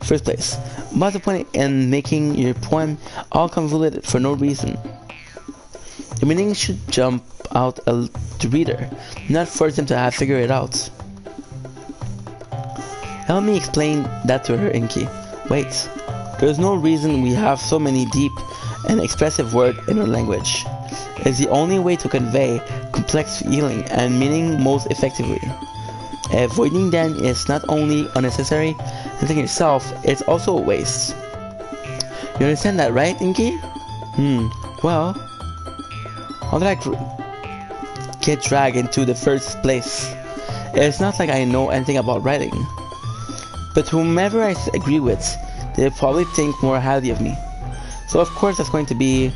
First place. What's the point in making your poem all convoluted for no reason? The meaning should jump out at the reader, not force them to have figure it out. Help me explain that to her, Inky. Wait, there's no reason we have so many deep and expressive words in our language. It's the only way to convey complex feeling and meaning most effectively. Avoiding them is not only unnecessary in yourself, it's also a waste. You understand that, right, Inky? Well, how did I get dragged into the first place? It's not like I know anything about writing. But whomever I agree with, they'll probably think more highly of me. So of course that's going to be...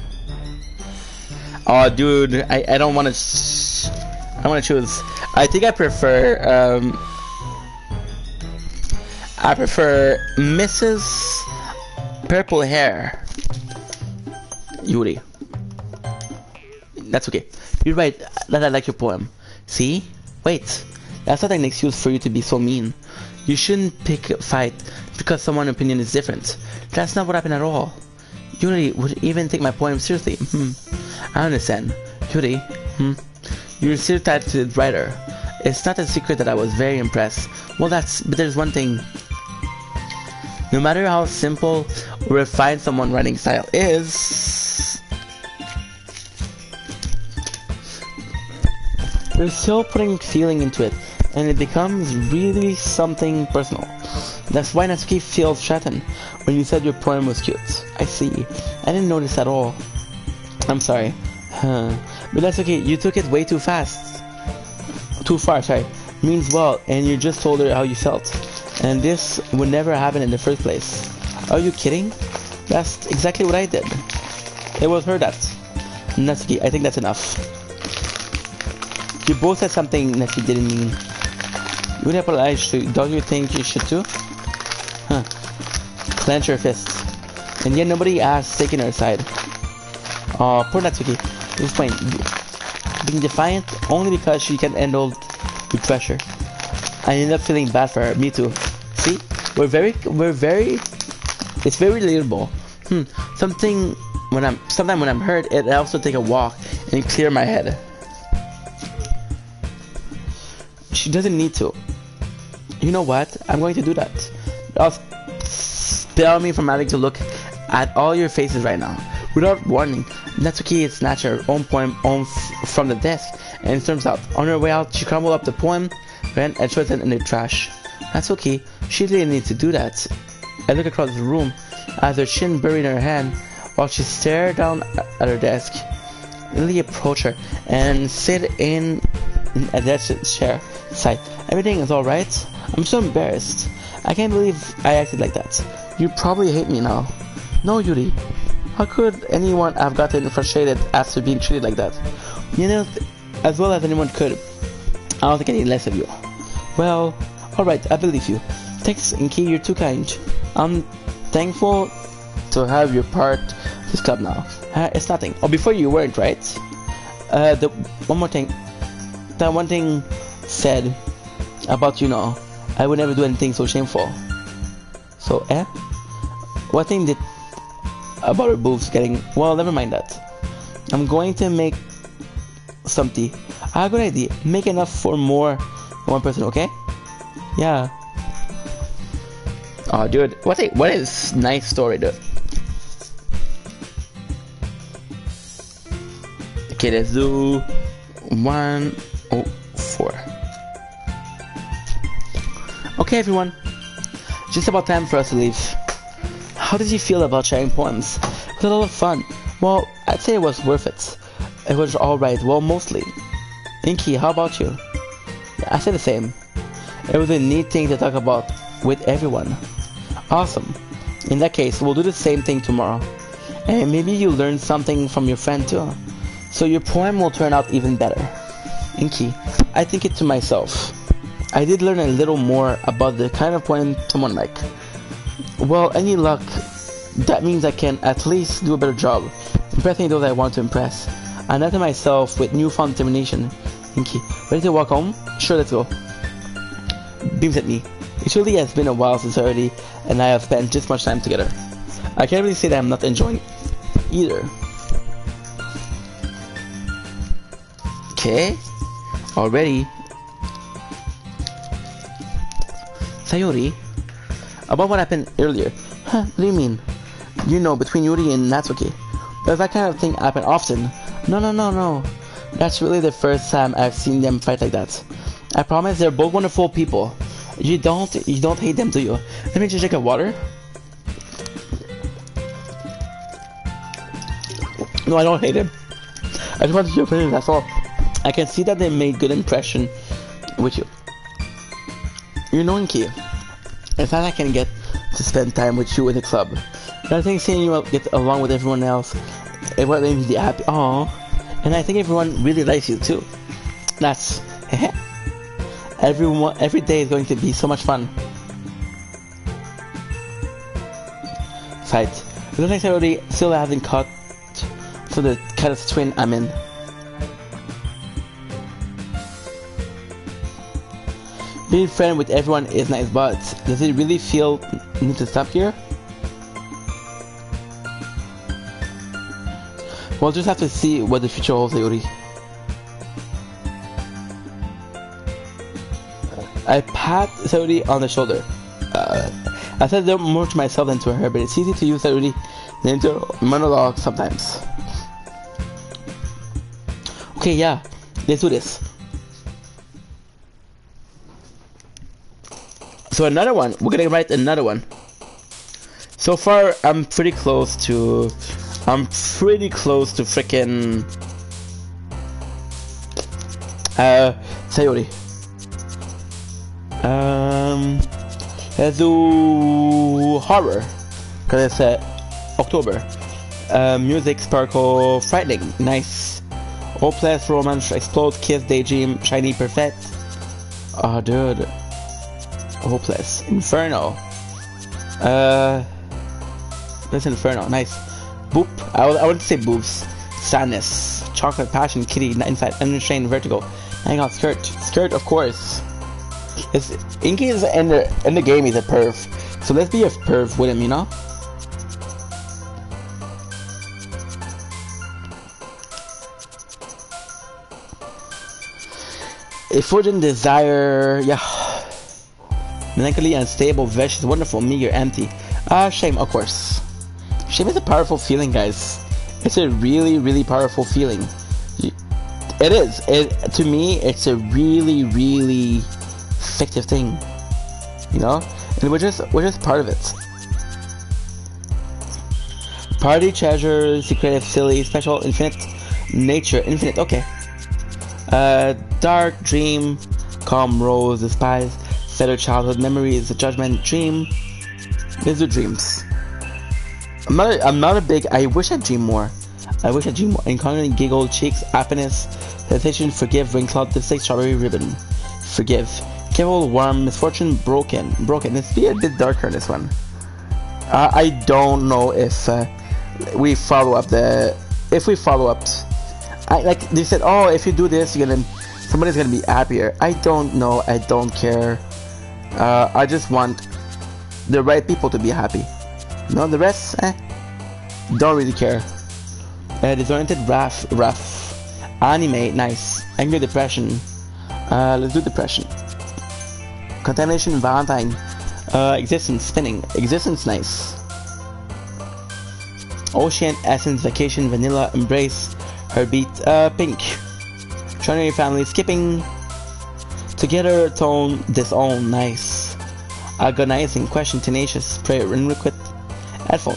Oh dude, I don't want to... I want to choose. I think I prefer Mrs. Purple Hair. Yuri. That's okay. You're right that I like your poem. See? Wait. That's not an excuse for you to be so mean. You shouldn't pick a fight because someone's opinion is different. That's not what happened at all. Yuri would even take my poem seriously. I understand. Yuri, you're still tied to the writer. It's not a secret that I was very impressed. Well, but there's one thing. No matter how simple or refined someone's writing style is, they're still putting feeling into it, and it becomes really something personal. That's why Natsuki feels threatened when you said your poem was cute. I see. I didn't notice at all. I'm sorry. But that's okay. You took it way too fast. Too far, sorry. Means well, and you just told her how you felt. And this would never happen in the first place. Are you kidding? That's exactly what I did. It was her that. Natsuki, I think that's enough. You both said something that you didn't mean. You would apologize to. Don't you think you should too? Clench your fists. And yet nobody asked taking her side. Oh, poor Natsuki. This point, being defiant only because she can handle the pressure. I end up feeling bad for her. Me too. See, it's very relatable. Sometimes when I'm hurt, it also take a walk and clear my head. She doesn't need to. You know what? I'm going to do that. I'll spare me from having to look at all your faces right now. Without warning, Natsuki snatched her own poem from the desk, and it turns out, on her way out, she crumbled up the poem, ran and threw it in the trash. That's okay. She didn't need to do that. I look across the room as her chin buried in her hand while she stared down at her desk. Lily approached her and sit in a desk chair. Sighed. Everything is alright? I'm so embarrassed. I can't believe I acted like that. You probably hate me now. No, Yuri. How could anyone have gotten frustrated after being treated like that? You know, as well as anyone could. I don't think any less of you. Well, alright, I believe you. Thanks, Inky, you're too kind. I'm thankful to have your part of this club now. It's nothing. Oh, before you weren't, right? One more thing. That one thing said about I would never do anything so shameful. So, what thing did about her boobs getting... Well, never mind that. I'm going to make some tea. I have a good idea. Make enough for more than one person, okay? Yeah. Oh, dude. What is nice story, dude. Okay, let's do 104. Okay, everyone. Just about time for us to leave. How did you feel about sharing poems? It was a lot of fun. Well, I'd say it was worth it. It was alright, well, mostly. Inky, how about you? I say the same. It was a neat thing to talk about with everyone. Awesome. In that case, we'll do the same thing tomorrow. And maybe you'll learn something from your friend too. So your poem will turn out even better. Inky, I think it to myself. I did learn a little more about the kind of poem someone like. Well, any luck, that means I can at least do a better job impressing those I want to impress. I noted myself with newfound determination. Inky, ready to walk home? Sure, let's go. Beams at me. It truly has been a while since Sayori and I have spent this much time together. I can't really say that I'm not enjoying either. Okay, already. Sayori, about what happened earlier. Huh, what do you mean? You know, between Yuri and Natsuki. Does that kind of thing happen often? No. That's really the first time I've seen them fight like that. I promise they're both wonderful people. You don't hate them, do you? Let me just drink a water. No, I don't hate him. I just wanted your opinion, that's all. I can see that they made good impression with you. You're knowing Key. In fact, I can get to spend time with you in the club. And I think seeing you get along with everyone else, it would make me happy. Aww. And I think everyone really likes you too. That's every day is going to be so much fun. Fight. It looks like I already still haven't caught for the kind of twin I'm in. Being friends with everyone is nice, but does it really feel need to stop here? We'll just have to see what the future holds, Sayori. I pat Sayori on the shoulder. I said more to myself than to her, but it's easy to use Sayori into monologue sometimes. Okay, yeah, let's do this. So another one, we're gonna write another one. So far, I'm pretty close to frickin' Sayori. Let's do horror, cause it's October. Music, sparkle, frightening, nice. Hopeless, romance, explode, kiss, daydream, shiny, perfect. Oh, dude. Hopeless, inferno. That's inferno, nice. Boop. I wouldn't say boobs. Sadness, chocolate, passion, kitty, inside, unrestrained, vertigo. Hang on, skirt, of course. Inky is in the game. He's a perv, so let's be a perv with him, you know. Effulgent desire, yeah. Melancholy, unstable, vicious, wonderful, meager, empty. Shame, of course. Shame is a powerful feeling, guys. It's a really, really powerful feeling. It is. To me, it's a really, really effective thing. You know, and we're just part of it. Party, treasure, secretive, silly, special, infinite, nature, infinite. Okay. Dark, dream, calm, rose, despise, settled childhood memories, the judgment, dream. Let's do dreams. I'm not a big. I wish I dream more. Encountering giggle, cheeks, happiness, hesitation, forgive, ring cloud, lipstick, strawberry ribbon, forgive, careful, warm, misfortune, broken. Let's be a bit darker in this one. I don't know if we follow up like they said, oh, if you do this, somebody's gonna be happier. I don't know. I don't care. I just want the right people to be happy. You know, the rest, don't really care. Disoriented, rough. Anime, nice. Anger, depression. Let's do depression. Contamination, Valentine. Existence, spinning. Existence, nice. Ocean, essence, vacation, vanilla, embrace, heartbeat, pink. Trinary family, skipping. Together, tone, disown, nice. Agonizing, question, tenacious, prayer, and requit.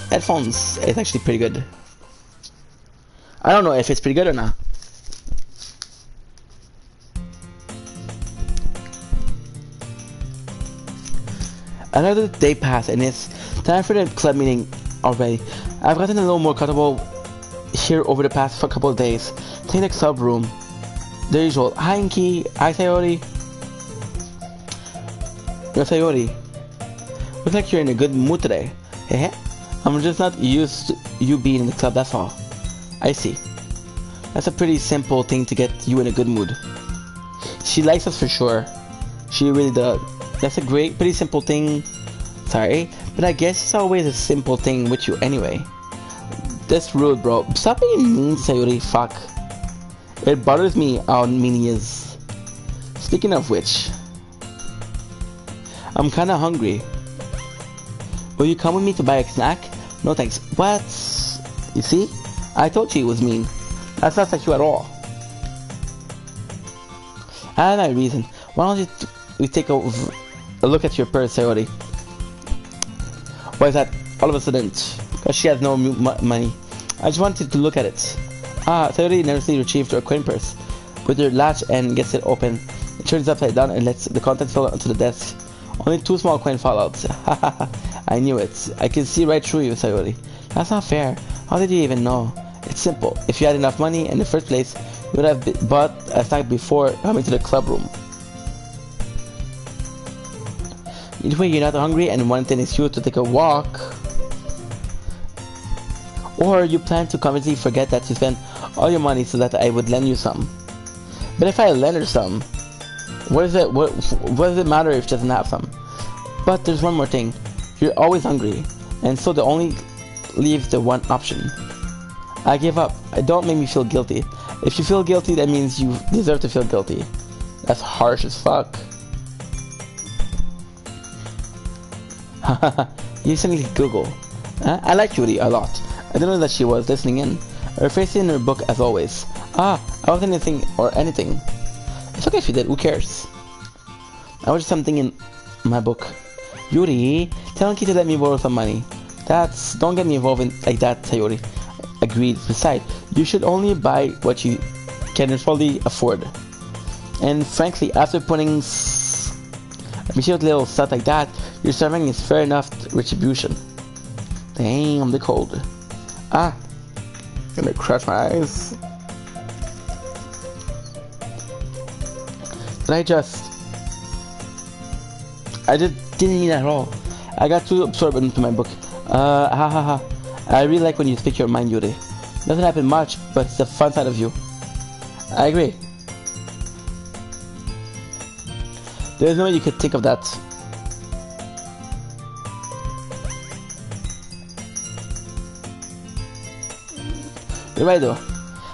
Headphones is actually pretty good. I don't know if it's pretty good or not. Another day passed and it's time for the club meeting already. I've gotten a little more comfortable here over the past couple of days. Take the club room. The usual. Hi Inky. Hi Sayori. Yo Sayori. Looks like you're in a good mood today. Hehe. I'm just not used to you being in the club, that's all. I see. That's a pretty simple thing to get you in a good mood. She likes us for sure. She really does. That's a pretty simple thing. Sorry, but I guess it's always a simple thing with you anyway. That's rude, bro. Stop being mean, Sayuri. Fuck. It bothers me how mean he is. Speaking of which, I'm kinda hungry. Will you come with me to buy a snack? No thanks. What? You see? I told you he was mean. That's not like you at all. I have my reason. Why don't we take a look at your purse, Sayori? Why is that all of a sudden? Because she has no money. I just wanted to look at it. Ah, Sayori nervously retrieved her coin purse with her latch and gets it open. It turns upside down and lets the contents fall onto the desk. Only 2 small coins fall out. I knew it. I can see right through you, Sayori. That's not fair. How did you even know? It's simple. If you had enough money in the first place, you would have bought a snack before coming to the club room. Either way, you're not hungry and want an excuse to take a walk. Or you plan to conveniently forget that you spent all your money so that I would lend you some. But if I lend her some, what does it matter if she doesn't have some? But there's one more thing. You're always hungry, and so the only leaves the one option. I give up. Don't make me feel guilty. If you feel guilty, that means you deserve to feel guilty. That's harsh as fuck. You suddenly Google. I like Yuri a lot. I didn't know that she was listening in. Her face in her book as always. I wasn't anything or anything. It's okay if you did, who cares? I watched something in my book. Yuri, tell Anki to let me borrow some money. Don't get me involved in like that, Sayori. Agreed. Besides, you should only buy what you can fully afford. And frankly, after putting a little stuff like that, your serving is fair enough retribution. Damn, the cold. Gonna crush my eyes. I just didn't mean that at all. I got too absorbed into my book. I really like when you speak your mind, Yuri. Doesn't happen much, but it's the fun side of you. I agree. There's no way you could think of that. You're right though.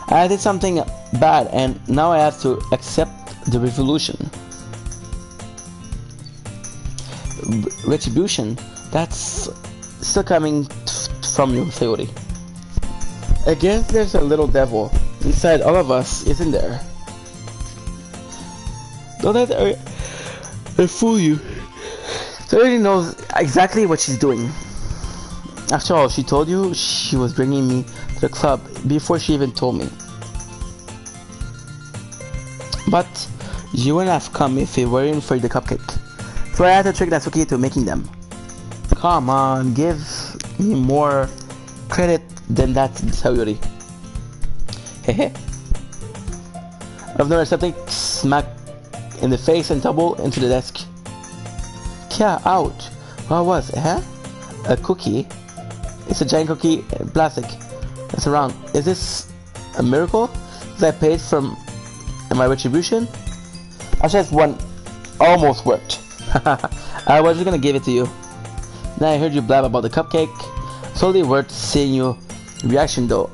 I did something bad and now I have to accept the revolution. Retribution? That's still coming from you, Sayori. I guess there's a little devil inside all of us, isn't there? Don't let her fool you. Sayori knows exactly what she's doing. After all, she told you she was bringing me to the club before she even told me. But you wouldn't have come if it weren't for the cupcake. So I had to trick Natsuki into making them. Come on, give me more credit than that, Sayori. Hehe. I've noticed something smack in the face and tumble into the desk. Kya, ouch. What was it, huh? A cookie? It's a giant cookie in plastic. That's around. Is this a miracle? Is I paid from my retribution? Actually, that's one almost worked. I was just gonna give it to you. Then I heard you blab about the cupcake. Totally worth seeing your reaction though.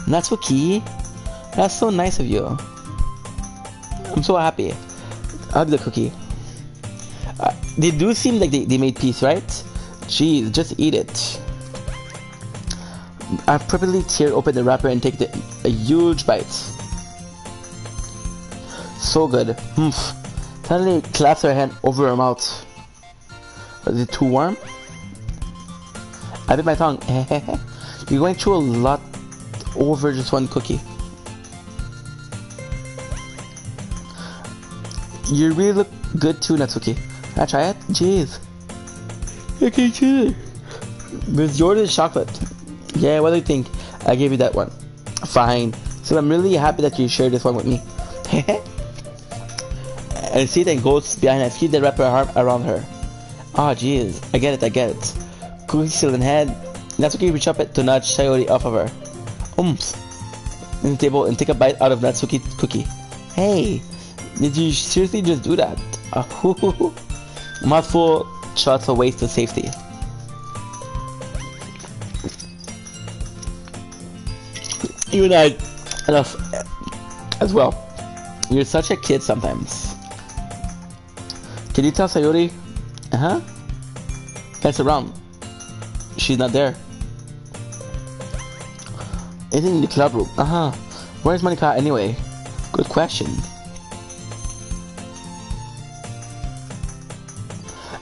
Natsuki, that's so nice of you. I'm so happy. Hug the cookie. They do seem like they made peace, right? Jeez, just eat it. I purposely tear open the wrapper and take a huge bite. So good. Suddenly claps her hand over her mouth. Is it too warm? I bit my tongue. You're going through a lot over just one cookie. You really look good too, Natsuki. Can I try it? Jeez. I can't chew it. But yours is chocolate. Yeah, what do you think? I gave you that one. Fine. So I'm really happy that you shared this one with me. And see that goes behind and keep the wrapper arm around her. Ah, jeez. I get it. Cookie still in head. Natsuki reach up to nudge Sayori off of her. In the table and take a bite out of Natsuki's cookie. Hey, Did you seriously just do that? Mouthful shots a waste of safety. You and I enough as well. You're such a kid sometimes. Can you tell Sayori? Uh-huh. That's around. She's not there. It's in the club room. Uh-huh. Where's Monica anyway? Good question.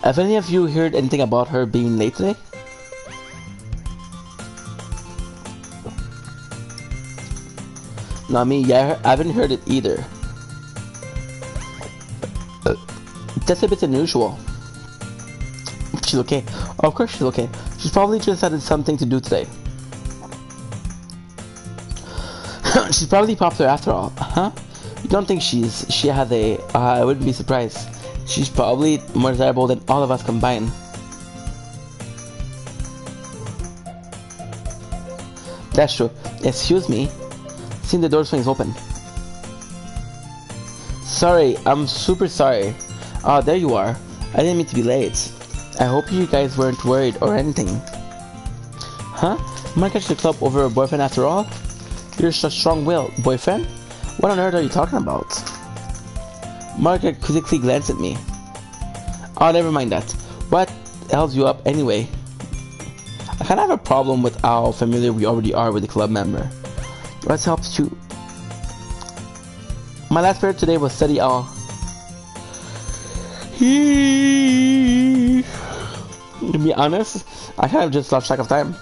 Have any of you heard anything about her being late today? Not me. Yeah, I haven't heard it either. That's a bit unusual. She's okay. Oh, of course she's okay. She's probably just had something to do today. She's probably popular after all, huh? You don't think she has a... I wouldn't be surprised. She's probably more desirable than all of us combined. That's true. Excuse me. Seeing the door swings open. Sorry, I'm super sorry. Oh, there you are. I didn't mean to be late. I hope you guys weren't worried or anything. Huh? Might catch the club over a boyfriend after all? You're such strong-willed. Boyfriend? What on earth are you talking about? Margaret quickly glanced at me. Oh, never mind that. What held you up anyway? I kinda have a problem with how familiar we already are with the club member. What helps you? My last period today was study all. To be honest, I kind of just lost track of time.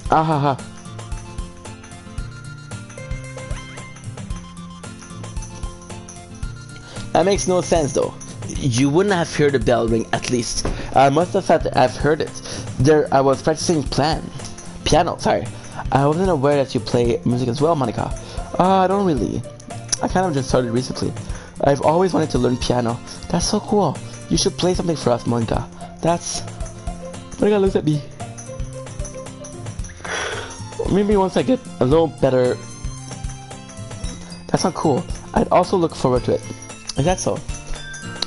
Ahaha. That makes no sense though. You wouldn't have heard the bell ring at least. I must have thought I've heard it. There, I was practicing piano, sorry. I wasn't aware that you play music as well, Monica. I don't really. I kind of just started recently. I've always wanted to learn piano. That's so cool. You should play something for us, Monica. Monica looks at me. Maybe once I get a little better. That's not cool. I'd also look forward to it. Is that so?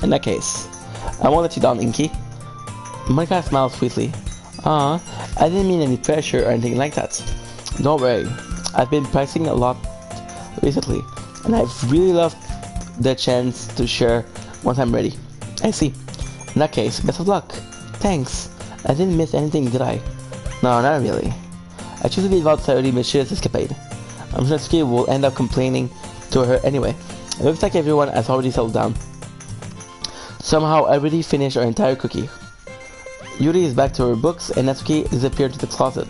In that case, I won't let you down, Inky. Monica smiled sweetly. I didn't mean any pressure or anything like that. Don't worry. I've been practicing a lot recently, and I've really loved the chance to share once I'm ready. I see. In that case, best of luck. Thanks. I didn't miss anything, did I? No, not really. I choose to leave out Saturday mischievous escapade. I'm sure Ski will end up complaining to her anyway. It looks like everyone has already settled down. Somehow, I already finished our entire cookie. Yuri is back to her books, and Natsuki disappeared to the closet.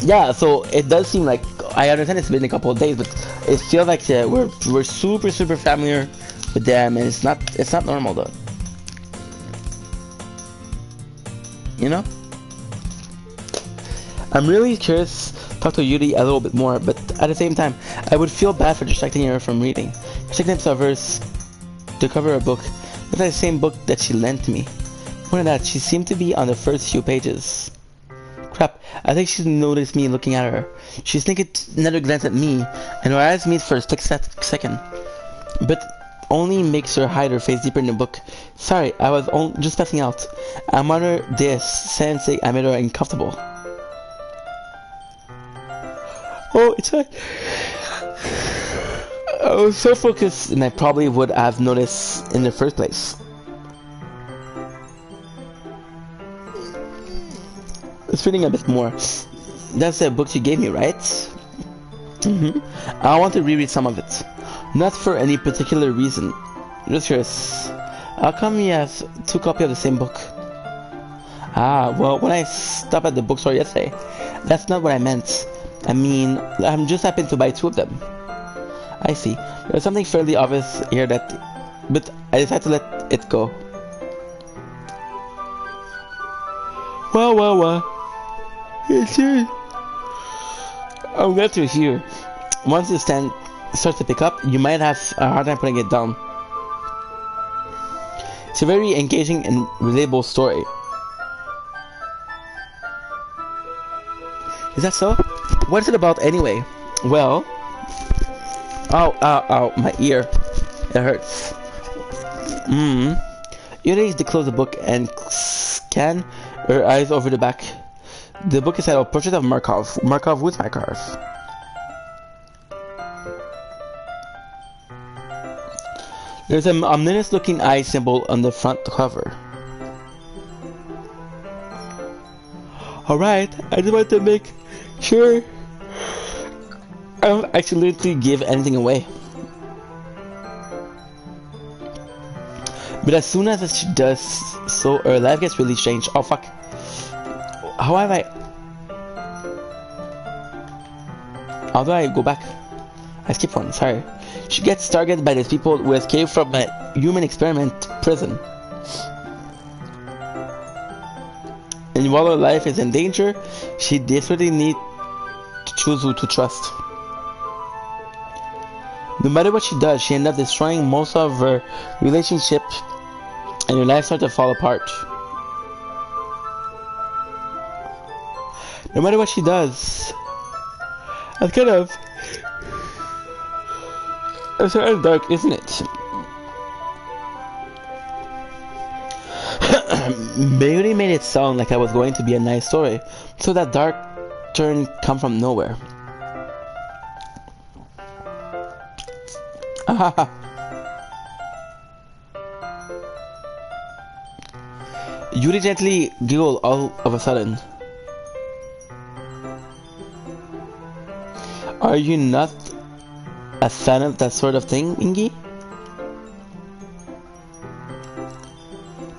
Yeah, so it does seem like, I understand it's been a couple of days, but it feels like we're super familiar with them, and it's not normal though. You know? I'm really curious to talk to Yuri a little bit more, but at the same time, I would feel bad for distracting her from reading. She glimpsed of hers to cover a book, but the same book that she lent me. More than that, she seemed to be on the first few pages. Crap, I think she noticed me looking at her. She sneaked another glance at me, and her eyes meet for a split second. But only makes her hide her face deeper in the book. Sorry, I was just passing out. I'm under this, sensing I made her uncomfortable. Oh, it's fine. I was so focused, and I probably would have noticed in the first place. It's reading a bit more. That's the book you gave me, right? I want to reread some of it. Not for any particular reason. Just curious. How come you have 2 copies of the same book? Well, when I stopped at the bookstore yesterday, that's not what I meant. I mean, I'm just happened to buy 2 of them. I see. There's something fairly obvious here but I decided to let it go. Well. It's here. I'm glad to hear. Once the stand starts to pick up, you might have a hard time putting it down. It's a very engaging and relatable story. Is that so? What's it about anyway? Well... Ow, my ear. It hurts. Yuri to close the book and scan her eyes over the back. The book is titled Portrait of Markov. Markov, who's Markov? There's an ominous looking eye symbol on the front cover. Alright, I just want to make sure I don't accidentally give anything away. But as soon as she does so, her life gets really strange. Oh fuck. How do I go back? I skipped one, sorry. She gets targeted by these people who escape from a human experiment prison. And while her life is in danger, she desperately needs to choose who to trust. No matter what she does, she ends up destroying most of her relationship, and her life starts to fall apart. No matter what she does, that's kind of... It's kind of dark, isn't it? Beauty made it sound like I was going to be a nice story, so that dark turn come from nowhere. Yuri gently giggled all of a sudden. Are you not a fan of that sort of thing, Ingi?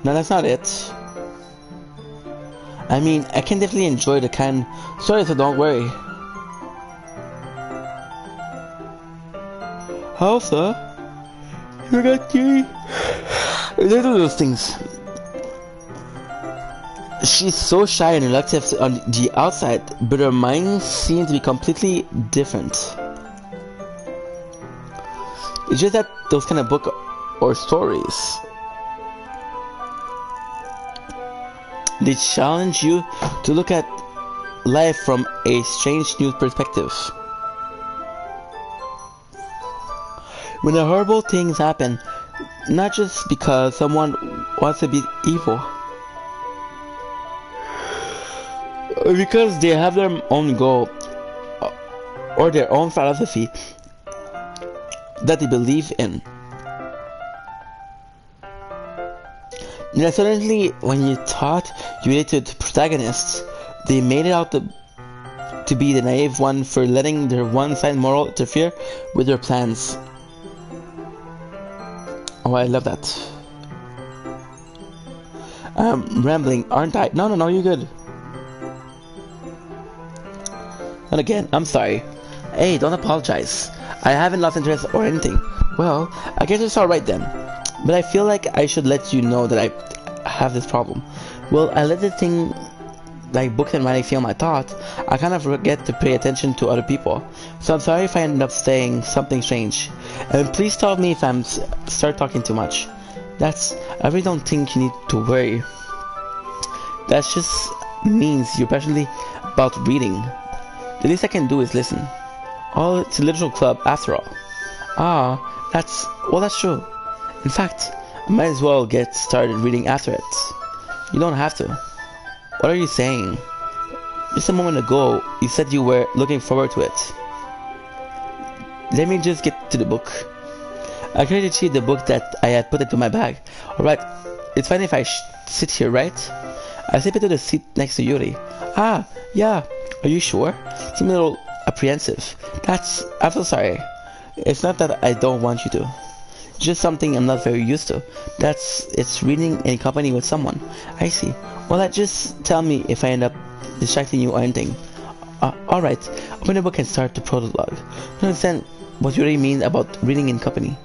No, that's not it. I mean, I can definitely enjoy the kind story, so don't worry. Also, you got Yuri. There's those things. She's so shy and reluctant on the outside, but her mind seems to be completely different. It's just that those kind of book or stories, they challenge you to look at life from a strange new perspective. When the horrible things happen, not just because someone wants to be evil, or because they have their own goal or their own philosophy that they believe in. And suddenly, when you thought you related to protagonists, they made it out to be the naive one for letting their one-sided moral interfere with their plans. Oh, I love that. I'm rambling, aren't I? No, you're good. And again, I'm sorry. Hey, don't apologize. I haven't lost interest or anything. Well, I guess it's alright then. But I feel like I should let you know that I have this problem. Well, I let the thing like books and writing feel my thoughts. I kind of forget to pay attention to other people. So I'm sorry if I end up saying something strange. And please tell me if I'm start talking too much. I really don't think you need to worry. That just means you're passionate about reading. The least I can do is listen. Oh, it's a literature club after all. That's true. In fact, I might as well get started reading after it. You don't have to. What are you saying? Just a moment ago, you said you were looking forward to it. Let me just get to the book. I tried to retrieve the book that I had put into my bag. Alright, it's fine if I sit here, right? I slip into the seat next to Yuri. Yeah. Are you sure? Seem a little apprehensive. I'm so sorry. It's not that I don't want you to. It's just something I'm not very used to. It's reading in company with someone. I see. Well, just tell me if I end up distracting you or anything. Alright. Open the book and start the prologue. I don't understand what you really mean about reading in company.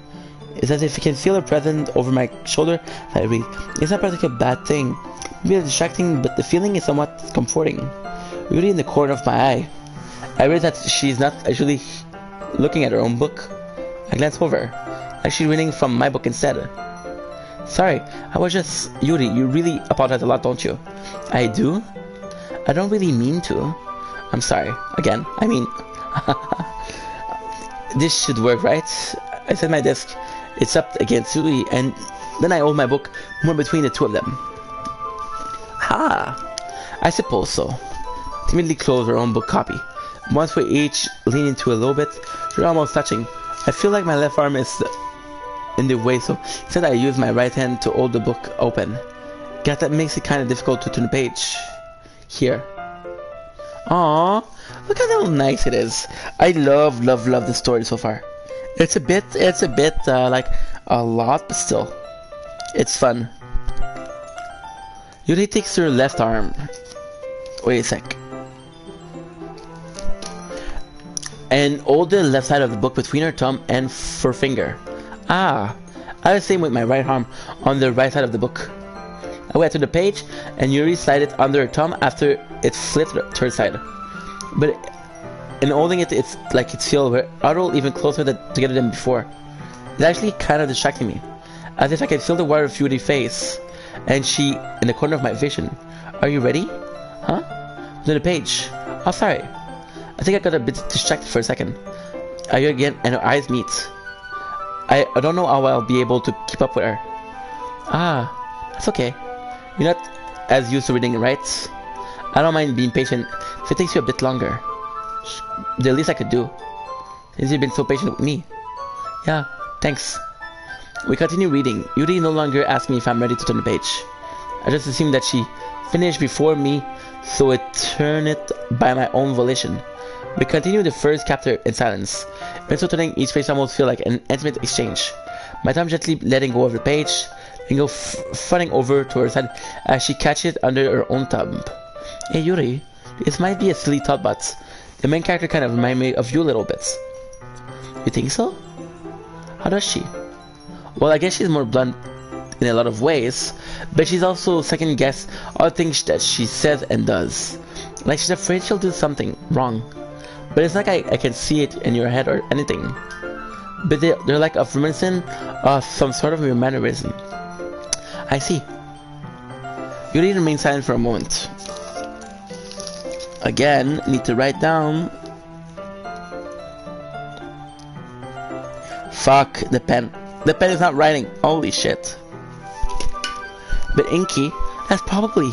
It's as if you can feel her presence over my shoulder as I read. It's not particularly a bad thing. Maybe it's distracting, but the feeling is somewhat comforting. Really in the corner of my eye, I realized that she's not actually looking at her own book. I glanced over, actually reading from my book instead. Sorry, I was just... Yuri, you really apologize a lot, don't you? I do? I don't really mean to. I'm sorry. Again. I mean... This should work, right? I set my desk. It's up against Yuri, and then I hold my book more between the two of them. Ha! I suppose so. Timidly close her own book copy. Once we each lean into a little bit, we're almost touching. I feel like my left arm is in the way, so instead I use my right hand to hold the book open. Guess that makes it kind of difficult to turn the page. Here. Aww, look how nice it is. I love the story so far. It's a bit like a lot, but still, it's fun. Yuri takes her left arm. Wait a sec. And hold the left side of the book between her thumb and forefinger. Ah, I was the same with my right arm on the right side of the book. I went to the page, and Yuri slid it under her thumb after it flipped to her side. But in holding it, it's like it's feel huddled even closer together than before. It's actually kind of distracting me, as if I could feel the water of Yuri's face, and she in the corner of my vision. Are you ready? Huh? To the page. Oh, sorry. I think I got a bit distracted for a second. Are you again? And her eyes meet. I don't know how I'll be able to keep up with her. Ah, that's okay. You're not as used to reading, right? I don't mind being patient if it takes you a bit longer. The least I could do. Since you've been so patient with me. Yeah, thanks. We continue reading. Yuri no longer asks me if I'm ready to turn the page. I just assume that she finished before me, so I turn it by my own volition. We continue the first chapter in silence. When so turning each page almost feel like an intimate exchange. My thumb gently letting go of the page, and go funning over to her side as she catches it under her own thumb. Hey Yuri, this might be a silly thought, but the main character kind of reminds me of you a little bit. You think so? How does she? Well, I guess she's more blunt in a lot of ways, but she's also second guess all the things that she says and does. Like she's afraid she'll do something wrong. But it's like I can see it in your head or anything. But they're like a reminiscent of some sort of mannerism. I see. Yuri remains silent for a moment. Again, need to write down. Fuck the pen. The pen is not writing. Holy shit. But Inky, that's probably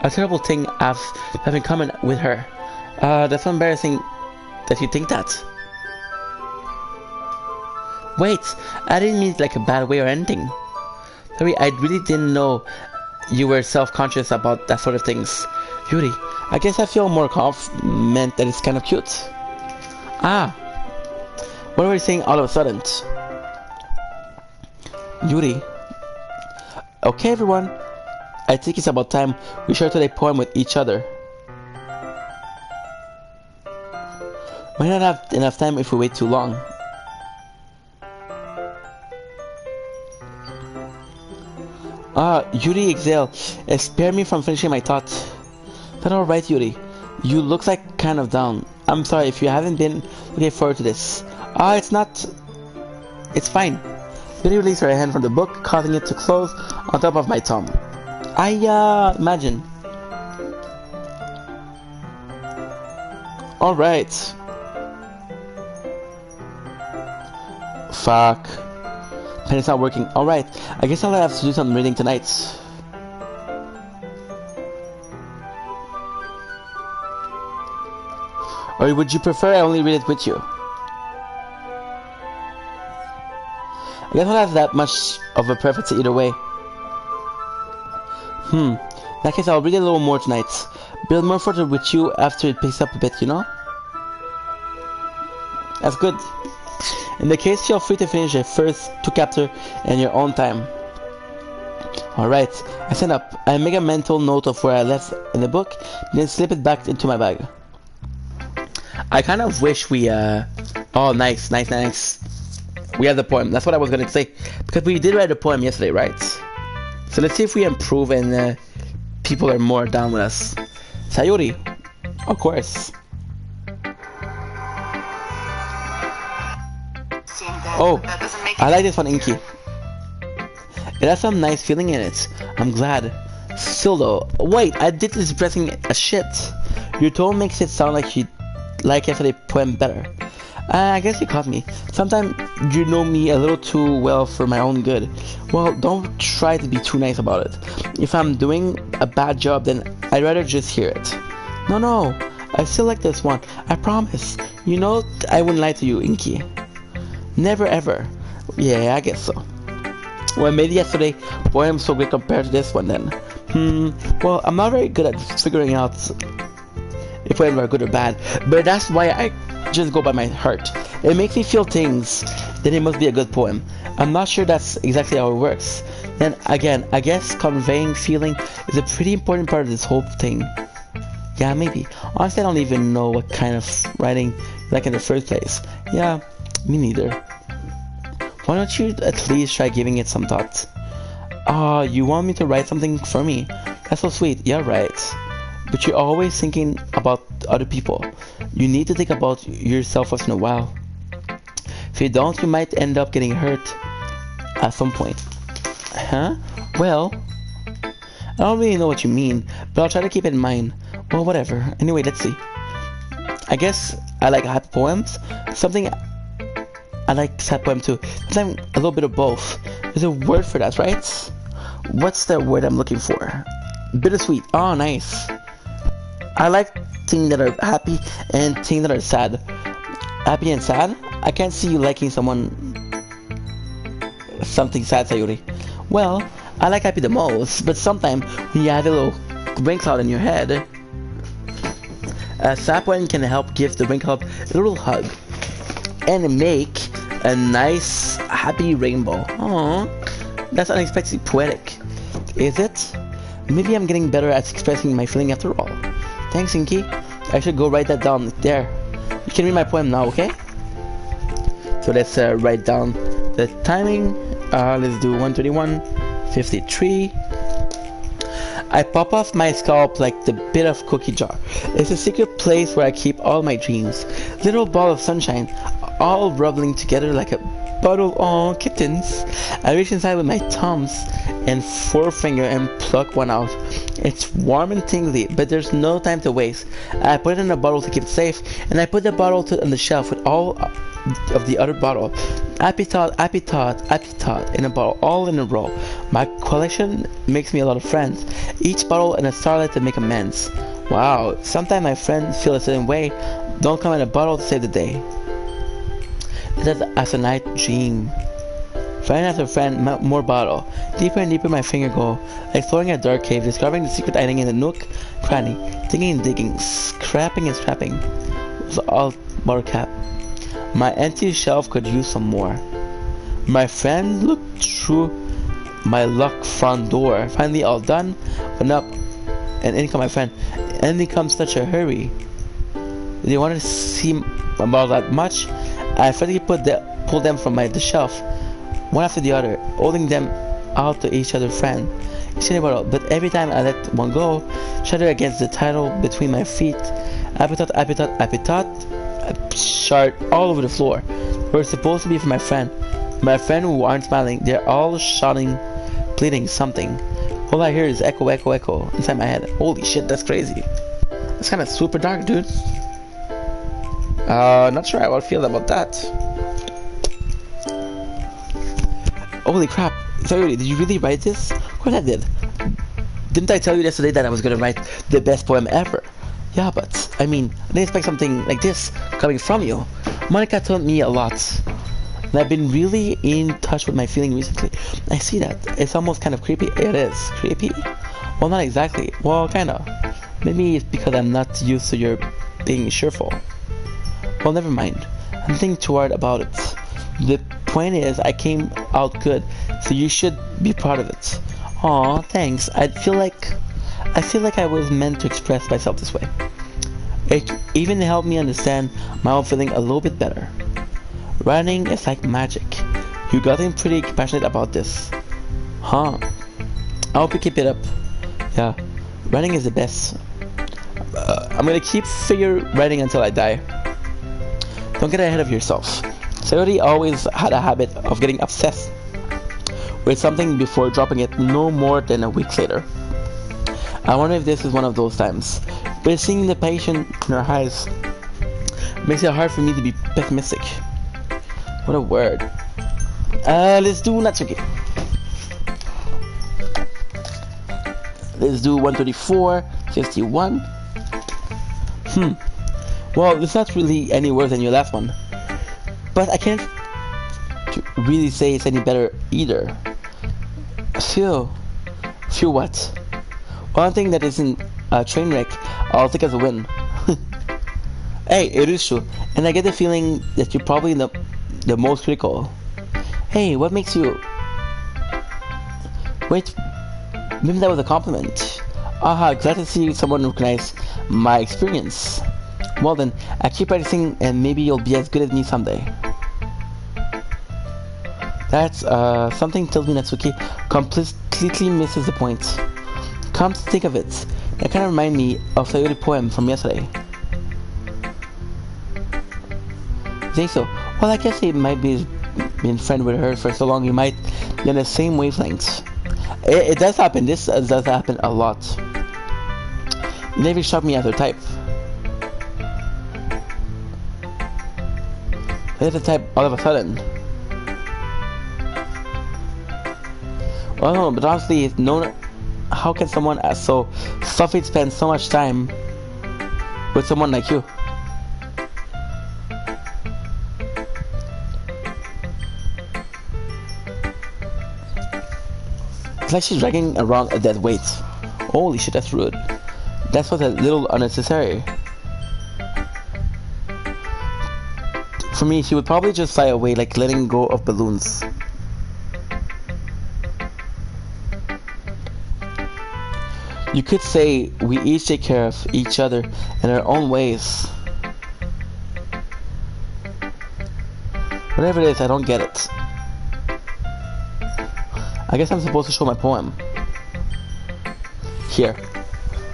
a terrible thing I've in common with her. That's so embarrassing that you think that. Wait, I didn't mean it like a bad way or anything. Sorry, I really didn't know you were self-conscious about that sort of things. Yuri, I guess I feel more confident that it's kind of cute. Ah, what were you saying all of a sudden? Yuri. Okay everyone, I think it's about time we share a poem with each other. Might not have enough time if we wait too long. Yuri exhale. Spare me from finishing my thought. That's alright, Yuri. You look like kind of down. I'm sorry if you haven't been looking forward to this. It's not... It's fine. Yuri released her hand from the book, causing it to close on top of my thumb. Imagine. Alright. Fuck. Pen is not working. Alright, I guess I'll have to do some reading tonight. Or would you prefer I only read it with you? I guess I'll have that much of a preference either way. In that case, I'll read it a little more tonight. Build more further with you after it picks up a bit, you know? That's good. In the case, feel free to finish the first 2 chapters in your own time. Alright, I stand up. I make a mental note of where I left in the book, then slip it back into my bag. I kind of wish we, oh, nice. We have the poem. That's what I was going to say. Because we did write the poem yesterday, right? So let's see if we improve and people are more down with us. Sayuri. Of course. Oh, I like this one, Inky. It has some nice feeling in it. I'm glad. Still though, wait, I did this depressing as shit. Your tone makes it sound like you like yesterday's poem better. I guess you caught me. Sometimes you know me a little too well for my own good. Well, don't try to be too nice about it. If I'm doing a bad job, then I'd rather just hear it. No, I still like this one. I promise. You know I wouldn't lie to you, Inky. Never ever. Yeah, I guess so. Well, maybe yesterday poem so great compared to this one then. Well, I'm not very good at figuring out if poems are good or bad, but that's why I just go by my heart. It makes me feel things, then it must be a good poem. I'm not sure that's exactly how it works. Then again, I guess conveying feeling is a pretty important part of this whole thing. Yeah, maybe. Honestly, I don't even know what kind of writing you like in the first place. Yeah, me neither. Why don't you at least try giving it some thought? You want me to write something for me? That's so sweet. Yeah, right. But you're always thinking about other people. You need to think about yourself once in a while. If you don't, you might end up getting hurt at some point. Huh? Well, I don't really know what you mean, but I'll try to keep it in mind. Well, whatever. Anyway, let's see. I guess I like happy poems. Something I like sad poem too. Sometimes a little bit of both. There's a word for that, right? What's the word I'm looking for? Bittersweet. Oh, nice. I like things that are happy and things that are sad. Happy and sad? I can't see you liking something sad, Sayuri. Well, I like happy the most, but sometimes when you have a little rain cloud in your head, a sad poem can help give the rain cloud a little hug and make a nice happy rainbow. Aww, that's unexpectedly poetic. Is it? Maybe I'm getting better at expressing my feeling after all. Thanks, Inky. I should go write that down there. You can read my poem now, okay? So let's write down the timing. Let's do 1:21:53. I pop off my scalp like the bit of cookie jar. It's a secret place where I keep all my dreams. Little ball of sunshine, all rubbling together like a bottle. Oh, kittens. I reach inside with my thumbs and forefinger and pluck one out. It's warm and tingly, but there's no time to waste. I put it in a bottle to keep it safe, and I put the bottle on the shelf with all of the other bottle. Happy thought in a bottle, all in a row. My collection makes me a lot of friends. Each bottle and a starlight to make amends. Wow, sometimes my friends feel a certain way. Don't come in a bottle to save the day. That's as a night dream. Friend after friend, more bottle. Deeper and deeper my finger go, exploring a dark cave, discovering the secret hiding in the nook, cranny, digging and digging, scrapping and scrapping. It was all bottle cap. My empty shelf could use some more. My friend looked through my locked front door. Finally all done, went up, and in comes my friend. And in comes such a hurry. They wanted to see my bottle that much. I frantically pulled them from the shelf, one after the other, holding them out to each other friend. Bottle, but every time I let one go, shudder against the title between my feet. Appetite, shard all over the floor. Were supposed to be for my friend who aren't smiling. They're all shouting, pleading something. All I hear is echo, echo, echo inside my head. Holy shit, that's crazy. That's kind of super dark, dude. Not sure how I feel about that. Holy crap. Sorry, did you really write this? Of course I did. Didn't I tell you yesterday that I was gonna write the best poem ever? Yeah, but, I mean, I didn't expect something like this coming from you. Monica told me a lot. And I've been really in touch with my feeling recently. I see that. It's almost kind of creepy. It is. Creepy? Well, not exactly. Well, kinda. Maybe it's because I'm not used to your being cheerful. Well, never mind. I'm thinking too hard about it. The point is, I came out good, so you should be proud of it. Aw, thanks. I feel like I was meant to express myself this way. It even helped me understand my own feeling a little bit better. Writing is like magic. You gotten pretty passionate about this. Huh. I hope you keep it up. Yeah, writing is the best. I'm gonna keep figure writing until I die. Don't get ahead of yourself. Sayori always had a habit of getting obsessed with something before dropping it no more than a week later. I wonder if this is one of those times. But seeing the patient in her eyes makes it hard for me to be pessimistic. What a word. Let's do Natsuki. Let's do 134, 51. Well, it's not really any worse than your last one. But I can't really say it's any better either. Feel what? One thing that isn't a train wreck, I'll take as a win. Hey, it is true. And I get the feeling that you're probably the most critical. Hey, what makes you... Wait, maybe that was a compliment. Aha, glad to see someone recognize my experience. Well then, I keep practicing and maybe you'll be as good as me someday. That's, something tells me Natsuki completely misses the point. Come to think of it, that kind of reminds me of the early poem from yesterday. Think so? Well, I guess he might be being friend with her for so long, you might be on the same wavelength. It does happen, this does happen a lot. You never struck me as her type. There's the type all of a sudden. Well, no, but honestly, how can someone so fluffy spend so much time with someone like you? It's like she's dragging around a dead weight. Holy shit, that's rude. That's what's a little unnecessary. For me, she would probably just fly away like letting go of balloons. You could say we each take care of each other in our own ways. Whatever it is, I don't get it. I guess I'm supposed to show my poem. Here.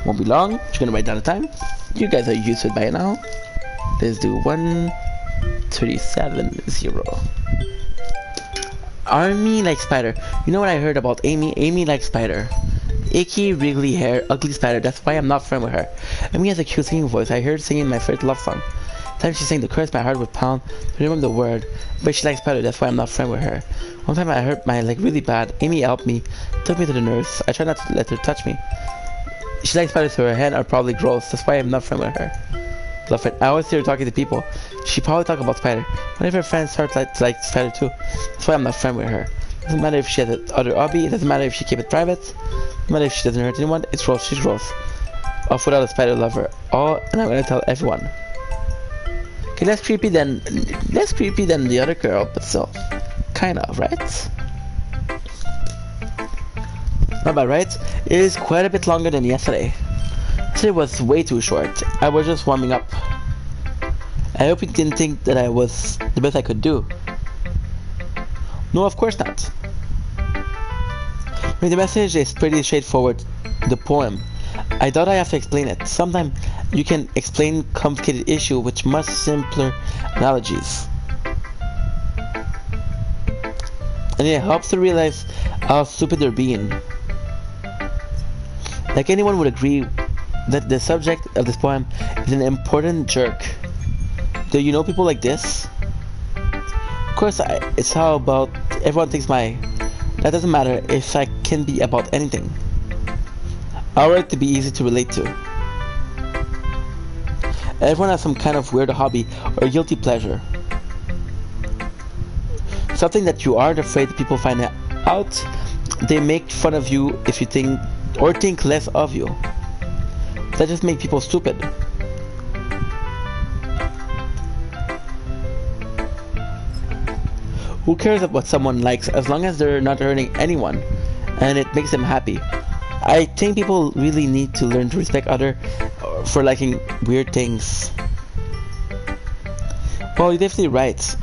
Won't be long. Just gonna write down the time. You guys are used to it by now. Let's do 1:37:0. Army like spider. You know what I heard about Amy? Amy likes spider. Icky, wriggly hair, ugly spider. That's why I'm not friends with her. Amy has a cute singing voice. I heard singing my favorite love song. Time she sang the chorus, my heart would pound. I remember the word. But she likes spider. That's why I'm not friends with her. One time I hurt my leg really bad. Amy helped me, took me to the nurse. I tried not to let her touch me. She likes spiders, so her hands are probably gross. That's why I'm not friends with her. Love it. I always see her talking to people. She probably talk about spider. One of her friends start to like spider too. That's why I'm not friends with her. Doesn't matter if she has another hobby. It doesn't matter if she keep it private. Doesn't matter if she doesn't hurt anyone. It's gross. She's gross. Off without a spider lover. Oh, and I'm gonna tell everyone. Okay, less creepy than the other girl, but still, kind of, right? Not bad, right? It is quite a bit longer than yesterday. Today was way too short. I was just warming up. I hope you didn't think that I was the best I could do. No, of course not. I mean, the message is pretty straightforward. The poem. I doubt I have to explain it. Sometimes you can explain complicated issue with much simpler analogies. And it helps to realize how stupid they're being. Like anyone would agree that the subject of this poem is an important jerk. Do you know people like this? Of course, it's how about everyone thinks that doesn't matter if I can be about anything. I want it to be easy to relate to. Everyone has some kind of weird hobby or guilty pleasure. Something that you aren't afraid that people find out. They make fun of you if you think less of you. That just makes people stupid. Who cares what someone likes as long as they're not hurting anyone and it makes them happy? I think people really need to learn to respect others for liking weird things. Well, you're definitely right.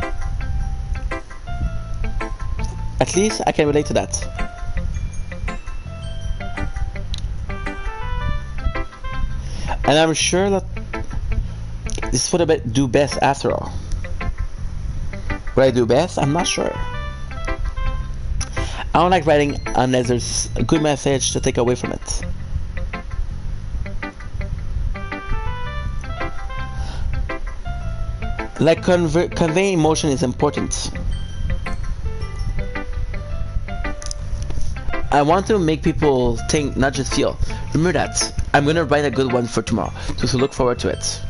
At least I can relate to that. And I'm sure that this is what I do best after all. What I do best? I'm not sure. I don't like writing unless there's a good message to take away from it. Like conveying emotion is important. I want to make people think, not just feel. Remember that. I'm gonna write a good one for tomorrow, so look forward to it.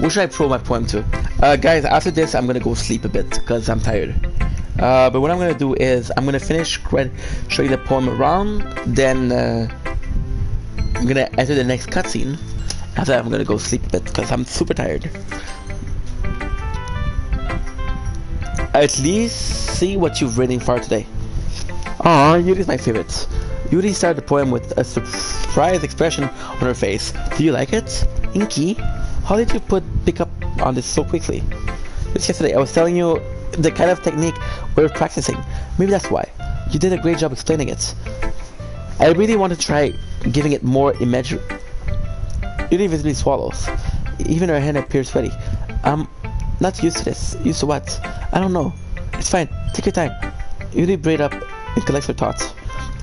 What should I pro my poem to? Guys, after this, I'm gonna go sleep a bit because I'm tired. But what I'm gonna do is I'm gonna finish show you the poem around, then I'm gonna enter the next cutscene. After that, I'm gonna go sleep a bit because I'm super tired. At least see what you've written for today. Aw, Yuri's my favorite. Yuri started the poem with a surprised expression on her face. Do you like it? Inky? How did you pick up on this so quickly? Just yesterday, I was telling you the kind of technique we're practicing. Maybe that's why. You did a great job explaining it. I really want to try giving it more imagery. Yuri visibly swallows. Even her hand appears sweaty. I'm not used to this. Used to what? I don't know. It's fine. Take your time. Yuri breathes up and collects her thoughts.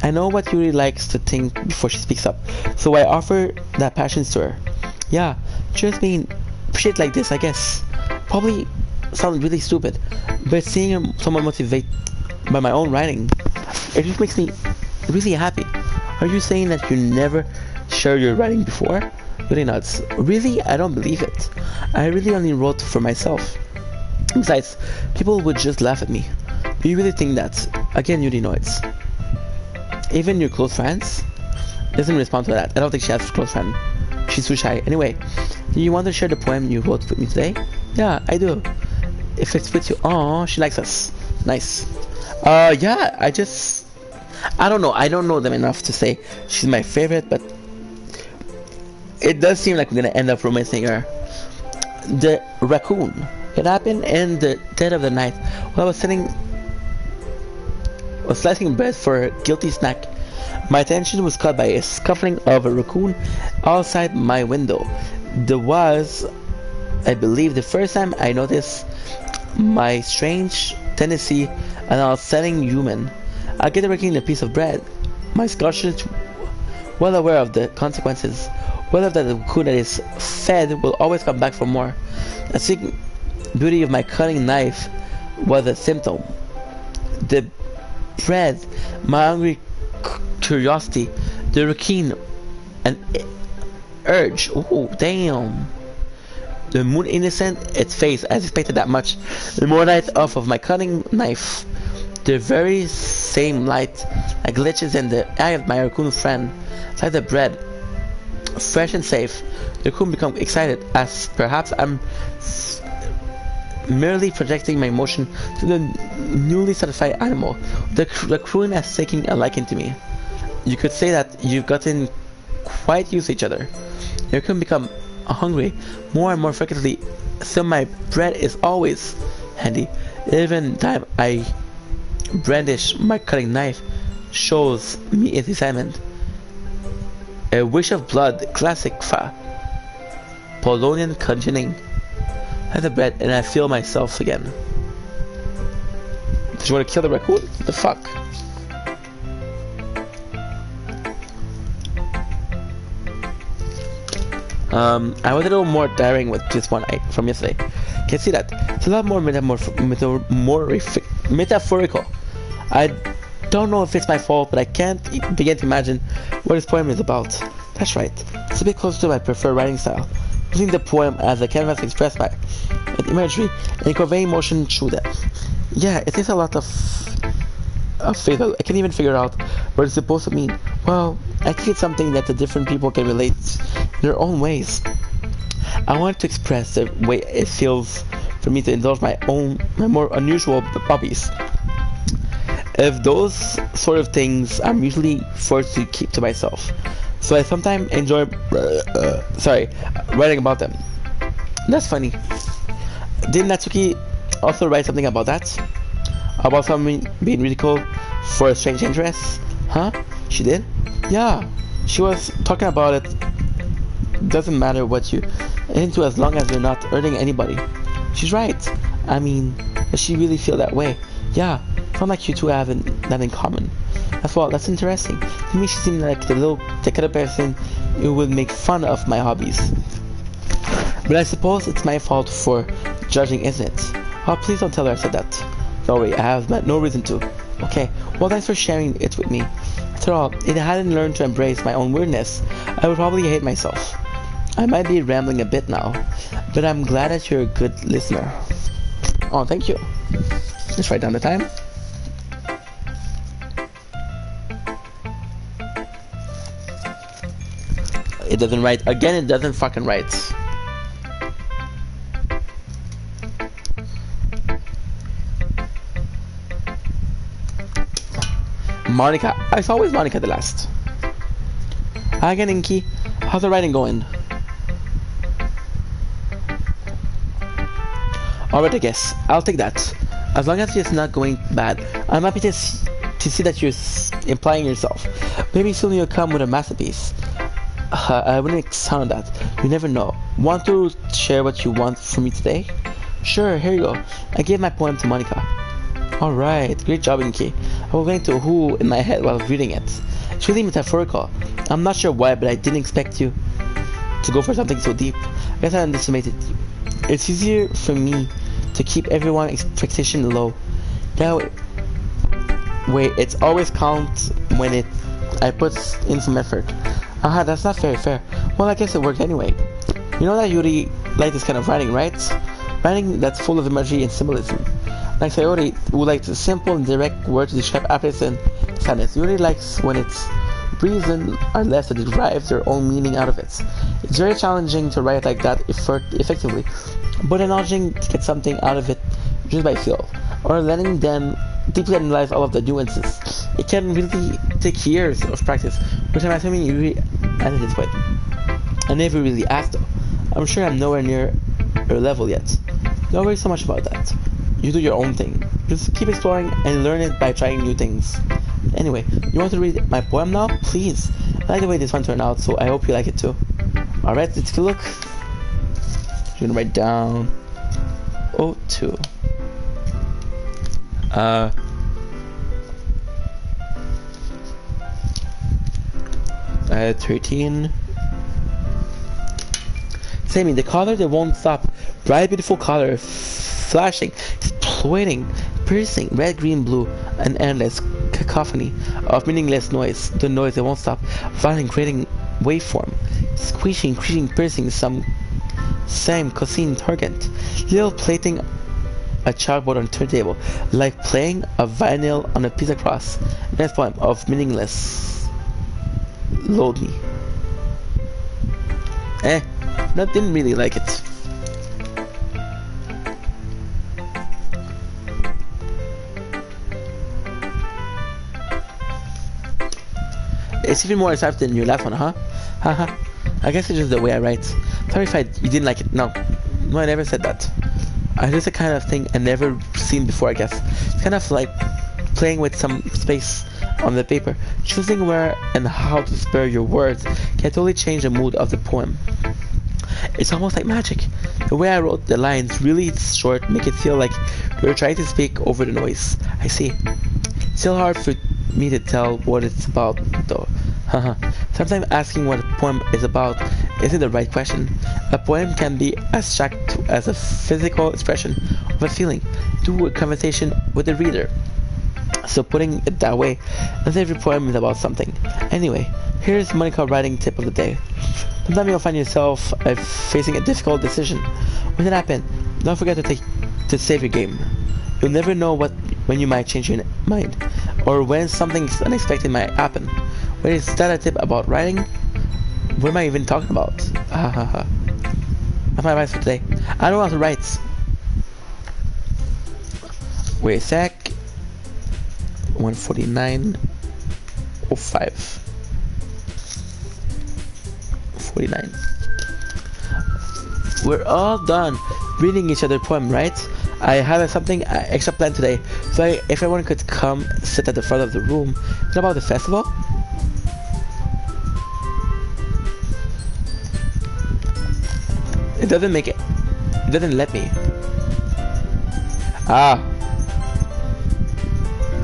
I know what Yuri likes to think before she speaks up, so I offer that passion to her. Yeah, just being shit like this, I guess. Probably sounds really stupid, but seeing someone motivated by my own writing, it just makes me really happy. Are you saying that you never shared your writing before? Yuri nods. Really? I don't believe it. I really only wrote for myself. Besides, people would just laugh at me. Do you really think that? Again, Yuri nods. Even your close friends? Doesn't respond to that. I don't think she has a close friend. She's too shy. Anyway, do you want to share the poem you wrote with me today? Yeah, I do. If it's with you. Oh, she likes us. Nice. Yeah, I don't know. I don't know them enough to say she's my favorite, but it does seem like we're gonna end up romancing her. The raccoon. It happened in the dead of the night while I was slicing bread for a guilty snack. My attention was caught by a scuffling of a raccoon outside my window. There was, I believe, the first time I noticed my strange tendency and I was selling human. I get a raccoon a piece of bread. My sculptures, well aware of the consequences, well aware that the raccoon that is fed will always come back for more. I think beauty of my cutting knife was a symptom. The bread, my hungry curiosity, the raccoon, an urge. Oh, damn. The moon innocent, its face, as expected that much. The moonlight off of my cutting knife. The very same light that glitches in the eye of my raccoon friend. It's like the bread, fresh and safe. The raccoon becomes excited, as perhaps I'm merely projecting my emotion to the newly satisfied animal. The raccoon has taken a liking to me. You could say that you've gotten quite used to each other. The raccoon become hungry more and more frequently, so my bread is always handy. Even time I brandish my cutting knife shows me its excitement. A wish of blood, classic Polonian conditioning. I have the bread and I feel myself again. Did you want to kill the raccoon? What the fuck? I was a little more daring with this one from yesterday. Can you see that? It's a lot more metaphorical. I don't know if it's my fault, but I can't begin to imagine what this poem is about. That's right. It's a bit closer to my preferred writing style. Using the poem as a canvas to express my imagery and convey emotion through that. Yeah, it takes a lot of faith. I can't even figure out what it's supposed to mean. Well, I think it's something that the different people can relate in their own ways. I want to express the way it feels for me to indulge my more unusual hobbies. If those sort of things I'm usually forced to keep to myself, so I sometimes enjoy writing about them. That's funny. Didn't Natsuki also write something about that? About someone being ridiculed for a strange interest? Huh? She did? Yeah, she was talking about it. Doesn't matter what you're into as long as you're not hurting anybody. She's right. I mean, does she really feel that way? Yeah, sounds like you two have that in common. That's interesting. To me, she seemed like the kind of person who would make fun of my hobbies. But I suppose it's my fault for judging, isn't it? Oh, please don't tell her I said that. Don't worry, I have no reason to. Okay, well thanks for sharing it with me. After all, if I hadn't learned to embrace my own weirdness, I would probably hate myself. I might be rambling a bit now, but I'm glad that you're a good listener. Oh, thank you. Just write down the time. It doesn't write. Again, it doesn't fucking write. Monica. It's always Monica the last. Hi again, Inky. How's the writing going? Alright, I guess. I'll take that. As long as it's not going bad, I'm happy to see that you're implying yourself. Maybe soon you'll come with a masterpiece. I wouldn't count on that. You never know. Want to share what you want from me today? Sure, here you go. I gave my poem to Monica. Alright, great job, Inky. I was going to who in my head while reading it. It's really metaphorical. I'm not sure why, but I didn't expect you to go for something so deep. I guess I underestimated you. It's easier for me to keep everyone's expectation low. That way, it's always counts when I put in some effort. Aha, that's not very fair. Well, I guess it worked anyway. You know that Yuri like this kind of writing, right? Writing that's full of imagery and symbolism. Like Sayori, who likes a simple and direct word to describe happiness and sadness. Yuri likes when its reason are left to derive their own meaning out of it. It's very challenging to write like that effectively, but acknowledging to get something out of it just by feel, or letting them deeply analyze all of the nuances. It can really take years of practice, which I'm assuming you really at this point. I never really asked though. I'm sure I'm nowhere near your level yet. Don't worry so much about that. You do your own thing. Just keep exploring and learn it by trying new things. Anyway, you want to read my poem now? Please. I like the way this one turned out, so I hope you like it too. Alright, let's take a look. You're gonna write down 02. 13. Sammy, the color that won't stop. Bright, beautiful color, flashing, exploding, piercing, red, green, blue, an endless cacophony of meaningless noise. The noise that won't stop, violent, creating waveform, squishing, creaking, piercing, some same cosine target, little plating a chalkboard on a turntable, like playing a vinyl on a piece of cross. Next poem of meaningless. Load me. No, didn't really like it. It's even more exciting than your last one, huh? Haha. I guess it's just the way I write. Sorry if you didn't like it. No, I never said that. It's a kind of thing I never seen before, I guess. It's kind of like playing with some space on the paper. Choosing where and how to spare your words can totally change the mood of the poem. It's almost like magic. The way I wrote the lines really short make it feel like you're trying to speak over the noise. I see. Still hard for me to tell what it's about though. Sometimes asking what a poem is about isn't the right question. A poem can be abstract as a physical expression of a feeling through a conversation with the reader. So putting it that way, not every poem is about something. Anyway, here's Monica writing tip of the day. Sometimes you'll find yourself facing a difficult decision. When it happens, don't forget to save your game. You'll never know when you might change your mind, or when something unexpected might happen. Wait, is that a tip about writing? What am I even talking about? That's my advice for today. I don't know how to write. Wait a sec. 149.05. 49. We're all done reading each other's poem, right? I have something extra planned today, so if everyone could come sit at the front of the room. What about the festival? It doesn't make it. It doesn't let me.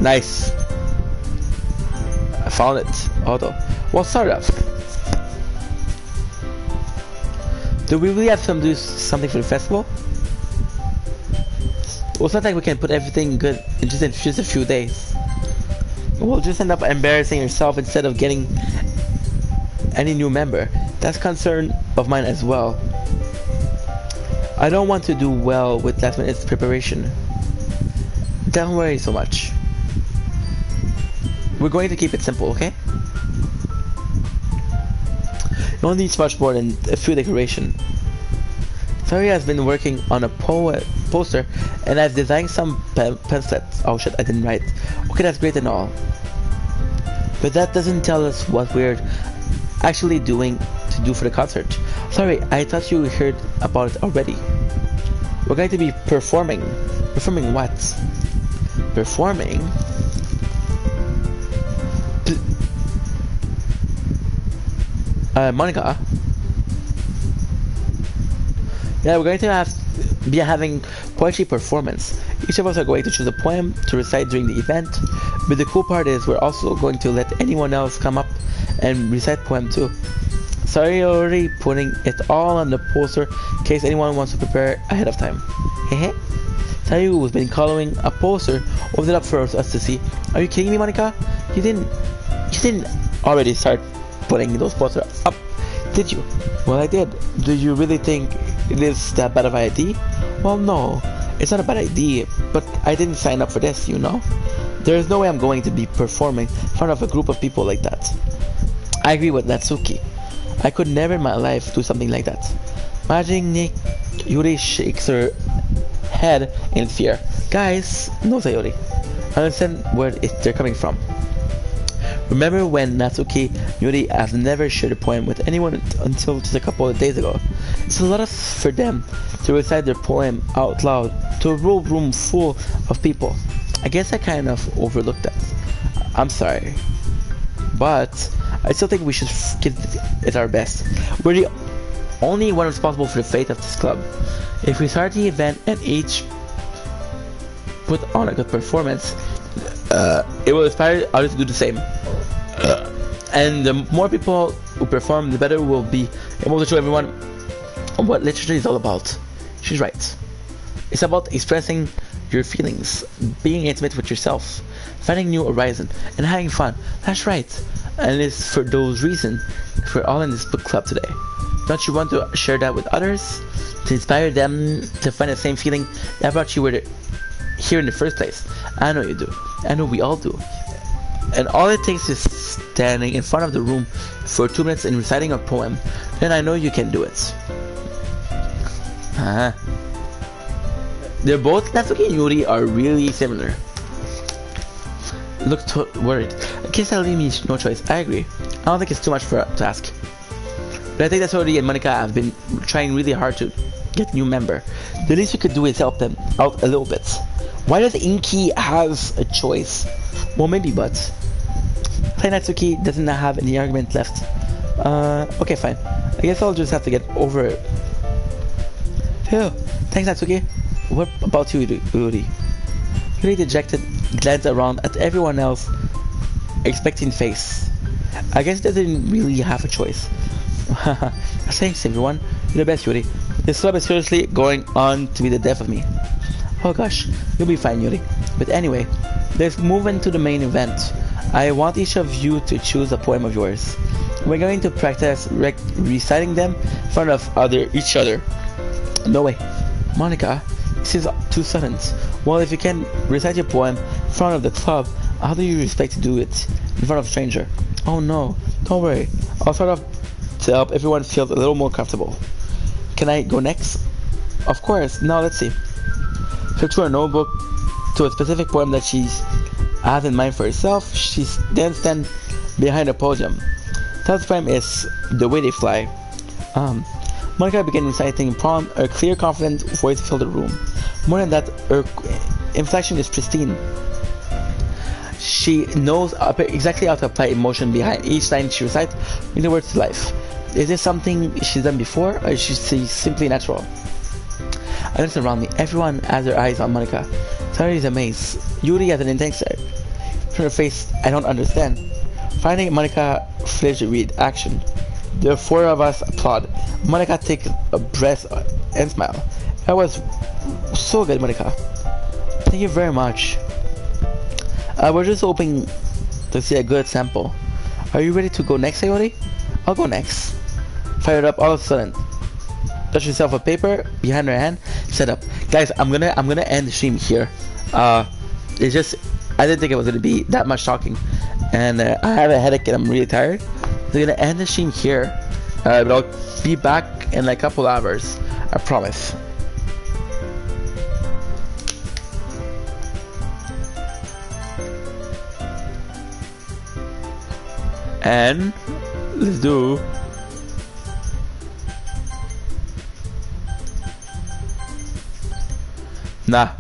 Nice. I found it. Although, well, start off. Do we really have to do something for the festival? Well, it's not like we can put everything good in just a few days. We'll just end up embarrassing yourself instead of getting any new member. That's a concern of mine as well. I don't want to do well with last minute preparation. Don't worry so much. We're going to keep it simple, okay? You don't need much more than a few decoration. Sari has been working on a poster and I've designed some pamphlets. Oh shit, I didn't write. Okay, that's great and all. But that doesn't tell us what we're actually doing to do for the concert. Sorry, I thought you heard about it already. We're going to be performing. Performing what? Performing? Monica? Yeah, we're going to be having poetry performance. Each of us are going to choose a poem to recite during the event. But the cool part is we're also going to let anyone else come up and recite poem too. Sorry, already putting it all on the poster in case anyone wants to prepare ahead of time. Hehe. Sorry, who's been coloring a poster, opened it up for us to see. Are you kidding me, Monica? You didn't already start putting those posters up, did you? Well, I did. Do you really think it is that bad of an idea? Well, no, it's not a bad idea, but I didn't sign up for this, you know? There is no way I'm going to be performing in front of a group of people like that. I agree with Natsuki. I could never in my life do something like that. Imagining Yuri shakes her head in fear. Guys, no Sayori. I understand where they're coming from. Remember when Natsuki and Yuri have never shared a poem with anyone until just a couple of days ago? It's a lot for them to recite their poem out loud to a whole room full of people. I guess I kind of overlooked that. I'm sorry. But I still think we should give it our best. We're the only one responsible for the fate of this club. If we start the event and each put on a good performance, it will inspire others to do the same. And the more people who perform, the better we'll be able to show everyone what literature is all about. She's right. It's about expressing your feelings, being intimate with yourself, finding new horizons, and having fun. That's right. And it's for those reasons we're all in this book club today. Don't you want to share that with others? To inspire them to find the same feeling that brought you here in the first place? I know you do. I know we all do. And all it takes is standing in front of the room for 2 minutes and reciting a poem. Then I know you can do it. They're both, Natsuki and Yuri, are really similar. Look worried. I guess that'll leave me no choice. I agree. I don't think it's too much to ask. But I think that Sori and Monica have been trying really hard to get a new member. The least we could do is help them out a little bit. Why does Inky have a choice? Well, maybe, but Plain Natsuki doesn't have any argument left. Okay, fine. I guess I'll just have to get over it. Phew. Thanks, Natsuki. What about you, Yuri? Yuri dejected glanced around at everyone else, expecting face. I guess they didn't really have a choice. Thanks, everyone. You're the best, Yuri. This club is seriously going on to be the death of me. Oh gosh, you'll be fine, Yuri. But anyway, let's move into the main event. I want each of you to choose a poem of yours. We're going to practice reciting them in front of each other. No way. Monica, this is too sudden. Well, if you can recite your poem in front of the club, how do you expect to do it in front of a stranger? Oh no, don't worry. I'll start off to help everyone feel a little more comfortable. Can I go next? Of course. Now let's see. Flip through a notebook to a specific poem that she has in mind for herself. She then stands behind a podium. That poem is The Way They Fly. Monica began reciting poem. Her clear, confident voice filled the room. More than that, her inflection is pristine. She knows exactly how to apply emotion behind each line she recites, bring the words to life. Is this something she's done before, or is she simply natural? I looked around me. Everyone has their eyes on Monica. Sari is amazed. Yuri has an intense stare. From her face, I don't understand. Finally, Monica flashed a read action. The four of us applaud. Monica take a breath and smile. That was so good, Monica. Thank you very much. We're just hoping to see a good sample. Are you ready to go next, Sayori? I'll go next. Fire it up all of a sudden. Touch yourself a paper behind her hand. Set up, guys. I'm gonna end the stream here. It's just I didn't think it was gonna be that much talking, and I have a headache and I'm really tired. So I'm gonna end the stream here. But I'll be back in like a couple hours. I promise. And let's do nah.